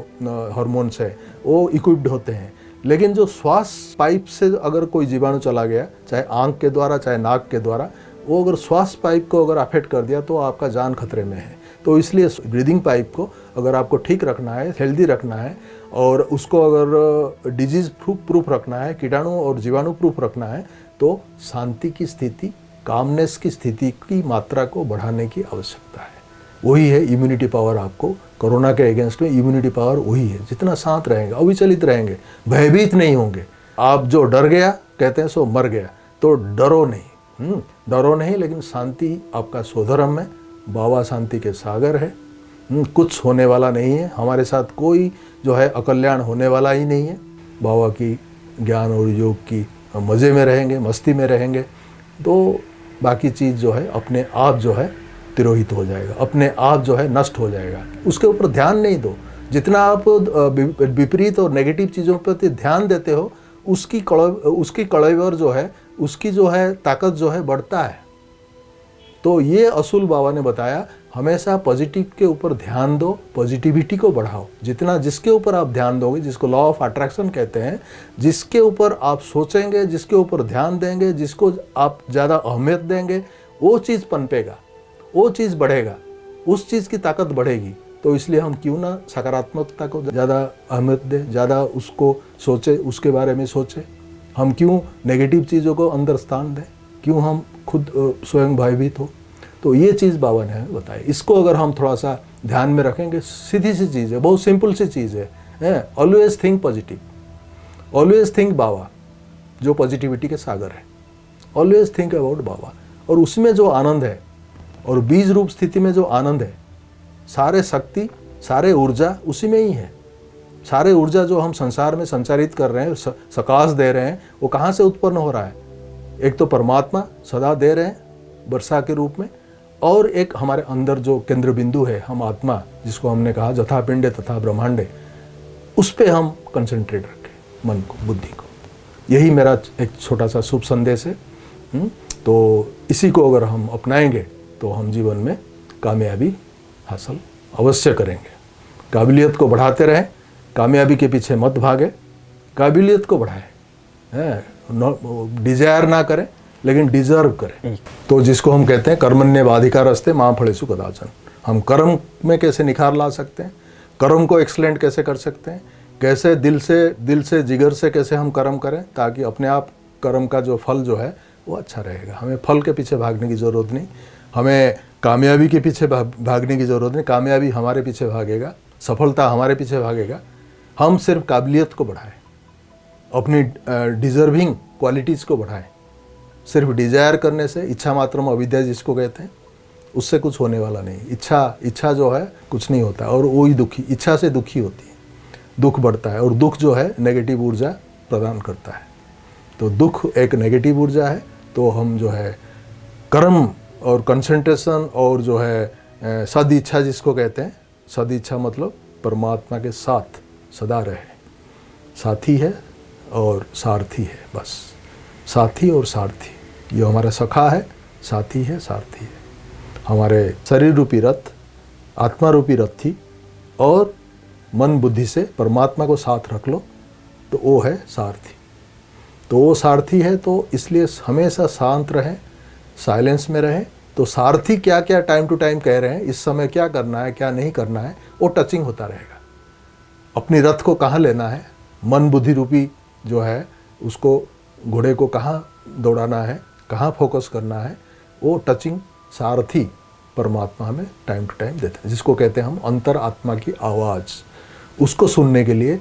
हार्मोन्स है वो इक्विप्ड होते हैं। लेकिन जो श्वास पाइप से अगर कोई जीवाणु चला गया, चाहे आंख के द्वारा चाहे नाक के द्वारा, वो अगर श्वास पाइप को अगर अफेक्ट कर दिया तो आपका जान खतरे में है। तो इसलिए ब्रीदिंग पाइप को अगर आपको ठीक रखना है, हेल्दी रखना है और उसको अगर डिजीज प्रूफ रखना है, कीटाणु और जीवाणु प्रूफ रखना है, तो शांति की स्थिति, कामनेस की स्थिति की मात्रा को बढ़ाने की आवश्यकता है। वही है इम्यूनिटी पावर। आपको कोरोना के अगेंस्ट में इम्यूनिटी पावर वही है। जितना शांत रहेंगे, अविचलित रहेंगे, भयभीत नहीं होंगे। आप जो डर गया कहते हैं सो मर गया, तो डरो नहीं, डरो नहीं, लेकिन शांति आपका सोधर्म है। बाबा शांति के सागर है, कुछ होने वाला नहीं है, हमारे साथ कोई जो है अकल्याण होने वाला ही नहीं है। बाबा की ज्ञान और योग की मज़े में रहेंगे, मस्ती में रहेंगे, तो बाकी चीज़ जो है अपने आप जो है तिरोहित हो जाएगा, अपने आप जो है नष्ट हो जाएगा। उसके ऊपर ध्यान नहीं दो। जितना आप विपरीत और नेगेटिव चीज़ों पर ध्यान देते हो, उसकी कड़ेवर जो है, उसकी जो है ताकत जो है बढ़ता है। तो ये असूल बाबा ने बताया, हमेशा पॉजिटिव के ऊपर ध्यान दो, पॉजिटिविटी को बढ़ाओ। जितना जिसके ऊपर आप ध्यान दोगे, जिसको लॉ ऑफ अट्रैक्शन कहते हैं, जिसके ऊपर आप सोचेंगे, जिसके ऊपर ध्यान देंगे, जिसको आप ज़्यादा अहमियत देंगे, वो चीज़ पनपेगा, वो चीज़ बढ़ेगा, उस चीज़ की ताकत बढ़ेगी। तो इसलिए हम क्यों ना सकारात्मकता को ज़्यादा अहमियत दें, ज़्यादा उसको सोचें, उसके बारे में सोचें। हम क्यों नेगेटिव चीज़ों को अंदर स्थान दें, क्यों हम खुद स्वयं भयभीत हो। तो ये चीज़ बाबा ने बताई। इसको अगर हम थोड़ा सा ध्यान में रखेंगे, सीधी सी चीज़ है, बहुत सिंपल सी चीज़ है। Always think positive, always think बाबा जो पॉजिटिविटी के सागर है। ऑलवेज थिंक अबाउट बाबा, और उसमें जो आनंद है और बीज रूप स्थिति में जो आनंद है, सारे शक्ति, सारे ऊर्जा उसी में ही है। सारे ऊर्जा जो हम संसार में संचारित कर रहे हैं, सकाश दे रहे हैं, वो कहाँ से उत्पन्न हो रहा है? एक तो परमात्मा सदा दे रहे हैं वर्षा के रूप में, और एक हमारे अंदर जो केंद्र बिंदु है, हम आत्मा, जिसको हमने कहा जथा पिंडे तथा ब्रह्मांडे, उस पर हम कंसंट्रेट रखें मन को, बुद्धि को। यही मेरा एक छोटा सा शुभ संदेश है। तो इसी को अगर हम अपनाएंगे तो हम जीवन में कामयाबी हासिल अवश्य करेंगे। काबिलियत को बढ़ाते रहें, कामयाबी के पीछे मत भागे, काबिलियत को बढ़ाएं, डिजायर ना करें लेकिन डिजर्व करें। तो जिसको हम कहते हैं कर्मण्येवाधिकारस्ते मां फलेषु कदाचन। हम कर्म में कैसे निखार ला सकते हैं, कर्म को एक्सलेंट कैसे कर सकते हैं, कैसे दिल से जिगर से कैसे हम कर्म करें, ताकि अपने आप कर्म का जो फल जो है वो अच्छा रहेगा। हमें फल के पीछे भागने की ज़रूरत नहीं, हमें कामयाबी के पीछे भागने की ज़रूरत नहीं। कामयाबी हमारे पीछे भागेगा, सफलता हमारे पीछे भागेगा। हम सिर्फ काबिलियत को बढ़ाएं, अपनी डिजर्विंग क्वालिटीज़ को बढ़ाएं। सिर्फ डिजायर करने से, इच्छा मात्रम अविद्या जिसको कहते हैं, उससे कुछ होने वाला नहीं। इच्छा जो है कुछ नहीं होता, और वही दुखी, इच्छा से दुखी होती है, दुख बढ़ता है, और दुख जो है नेगेटिव ऊर्जा प्रदान करता है। तो दुख एक नेगेटिव ऊर्जा है। तो हम जो है कर्म और कंसंट्रेशन और जो है सद इच्छा जिसको कहते हैं, सद इच्छा मतलब परमात्मा के साथ सदा रहे। साथी है और सारथी है, बस साथी और सारथी। ये हमारा सखा है, साथी है, सारथी है। हमारे शरीर रूपी रथ, आत्मा रूपी रथी, और मन बुद्धि से परमात्मा को साथ रख लो तो वो है सारथी। तो वो सारथी है, तो इसलिए हमेशा शांत रहें, साइलेंस में रहें। तो सारथी क्या क्या टाइम टू टाइम कह रहे हैं, इस समय क्या करना है, क्या नहीं करना है, वो टचिंग होता रहेगा। अपनी रथ को कहाँ लेना है, मन बुद्धि रूपी जो है उसको, घोड़े को कहाँ दौड़ाना है, कहाँ फोकस करना है, वो टचिंग सारथी परमात्मा हमें टाइम टू टाइम देते हैं, जिसको कहते हैं हम अंतर आत्मा की आवाज़। उसको सुनने के लिए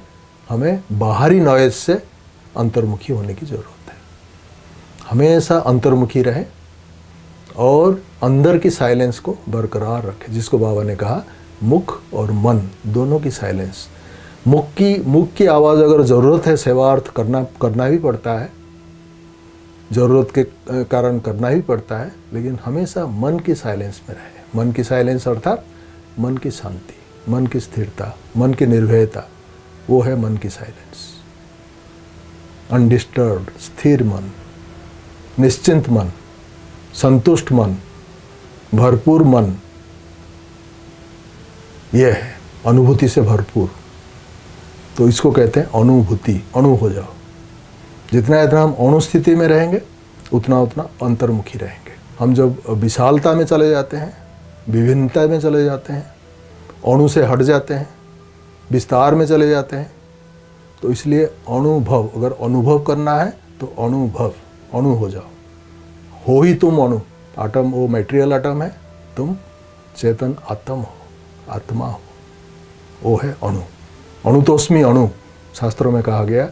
हमें बाहरी नॉइज से अंतर्मुखी होने की ज़रूरत है। हमेशा अंतर्मुखी रहे और अंदर की साइलेंस को बरकरार रखें, जिसको बाबा ने कहा मुख और मन दोनों की साइलेंस। मुख की आवाज़ अगर ज़रूरत है, सेवार्थ करना भी पड़ता है, ज़रूरत के कारण करना ही पड़ता है, लेकिन हमेशा मन की साइलेंस में रहे। मन की साइलेंस अर्थात मन की शांति, मन की स्थिरता, मन की निर्भयता, वो है मन की साइलेंस। अनडिस्टर्ब्ड, स्थिर मन, निश्चिंत मन, संतुष्ट मन, भरपूर मन, यह है अनुभूति से भरपूर। तो इसको कहते हैं अनुभूति। अणु हो जाओ। जितना हम अणु स्थिति में रहेंगे उतना अंतर्मुखी रहेंगे। हम जब विशालता में चले जाते हैं, विभिन्नता में चले जाते हैं, अणु से हट जाते हैं, विस्तार में चले जाते हैं, तो इसलिए अनुभव, अगर अनुभव करना है तो अनुभव, अणु हो जाओ। हो ही तुम अणु। आटम वो मटेरियल आटम है, तुम चेतन आत्म हो, आत्मा हो, वो है अणु। अणुतोस्मि अणु शास्त्रों में कहा गया।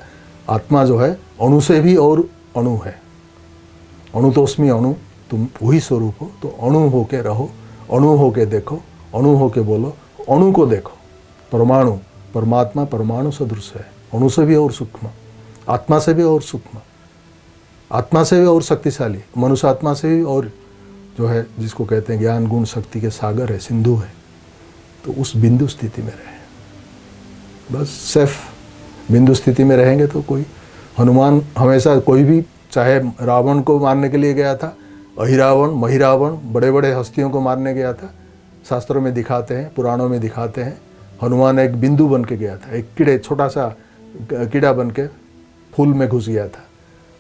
आत्मा जो है अणु से भी और अणु है। अणुतोस्मि अणु, तुम वही स्वरूप हो, तो अणु होके रहो, अणु होके देखो, अणु होके बोलो, अणु को देखो। परमाणु, परमात्मा परमाणु सदृश है, अणु से भी और सूक्ष्म, आत्मा से भी और सूक्ष्म, आत्मा से भी और शक्तिशाली, मनुष्य आत्मा से भी और जो है, जिसको कहते हैं ज्ञान गुण शक्ति के सागर है, सिंधु है। तो उस बिंदु स्थिति में रहे, बस सेफ बिंदु स्थिति में रहेंगे तो कोई हनुमान हमेशा, कोई भी चाहे रावण को मारने के लिए गया था, अहिरावण, महिरावण, बड़े बड़े हस्तियों को मारने गया था, शास्त्रों में दिखाते हैं, पुराणों में दिखाते हैं। हनुमान एक बिंदु बन के गया था, एक कीड़े, छोटा सा कीड़ा बन के फूल में घुस गया था,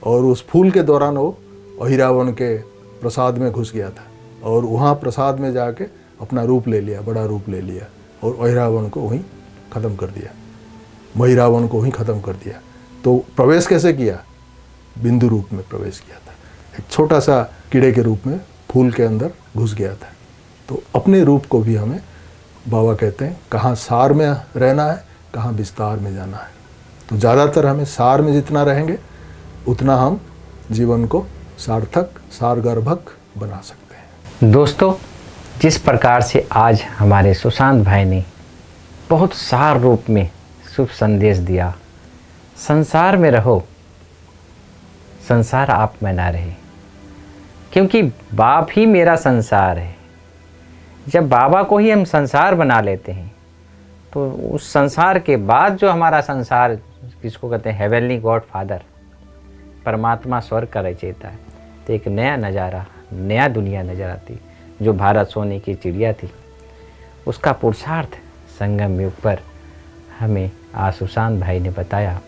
और उस फूल के दौरान वो अहिरावण के प्रसाद में घुस गया था, और वहाँ प्रसाद में जाके अपना रूप ले लिया, बड़ा रूप ले लिया, और अहिरावण को वहीं ख़त्म कर दिया, महिरावण को वहीं ख़त्म कर दिया। तो प्रवेश कैसे किया? बिंदु रूप में प्रवेश किया था, एक छोटा सा कीड़े के रूप में फूल के अंदर घुस गया था। तो अपने रूप को भी हमें बाबा कहते हैं कहाँ सार में रहना है, कहाँ विस्तार में जाना है। तो ज़्यादातर हमें सार में जितना रहेंगे उतना हम जीवन को सार्थक, सारगर्भक बना सकते हैं। दोस्तों, जिस प्रकार से आज हमारे सुशांत भाई ने बहुत सार रूप में शुभ संदेश दिया, संसार में रहो, संसार आप में ना रहे, क्योंकि बाप ही मेरा संसार है। जब बाबा को ही हम संसार बना लेते हैं तो उस संसार के बाद जो हमारा संसार, जिसको कहते हैं हेवनली गॉड फादर, परमात्मा स्वर्ग का रचयिता है, तो एक नया नज़ारा, नया दुनिया नज़र आती। जो भारत सोने की चिड़िया थी, उसका पुरुषार्थ संगम युग पर हमें आज सुशांत भाई ने बताया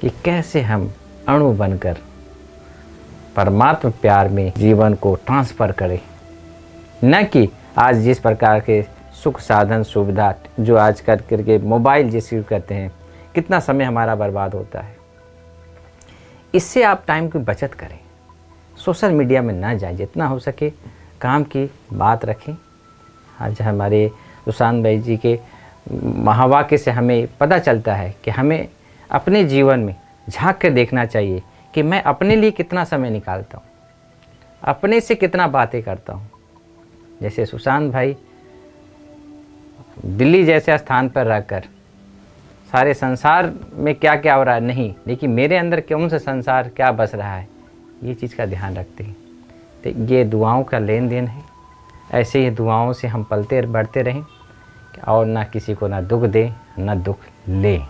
कि कैसे हम अणु बनकर परमात्मा प्यार में जीवन को ट्रांसफ़र करें, न कि आज जिस प्रकार के सुख साधन सुविधा जो आज करके मोबाइल जैसे यूज करते हैं, कितना समय हमारा बर्बाद होता है। इससे आप टाइम की बचत करें, सोशल मीडिया में ना जाएं, जितना हो सके काम की बात रखें। आज हमारे सुशांत भाई जी के महावाक्य से हमें पता चलता है कि हमें अपने जीवन में झांक कर देखना चाहिए कि मैं अपने लिए कितना समय निकालता हूँ, अपने से कितना बातें करता हूँ। जैसे सुशांत भाई दिल्ली जैसे स्थान पर रहकर सारे संसार में क्या क्या हो रहा है नहीं, लेकिन मेरे अंदर कौन सा संसार क्या बस रहा है, ये चीज़ का ध्यान रखते हैं। तो ये दुआओं का लेन देन है। ऐसे ही दुआओं से हम पलते बढ़ते रहें और ना किसी को ना दुख दें ना दुख लें।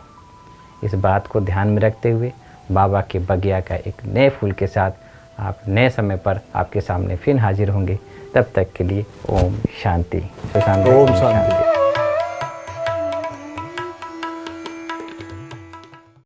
इस बात को ध्यान में रखते हुए बाबा के बगिया का एक नए फूल के साथ आप नए समय पर आपके सामने फिर हाजिर होंगे। तब तक के लिए ओम शांति। ओम शांति।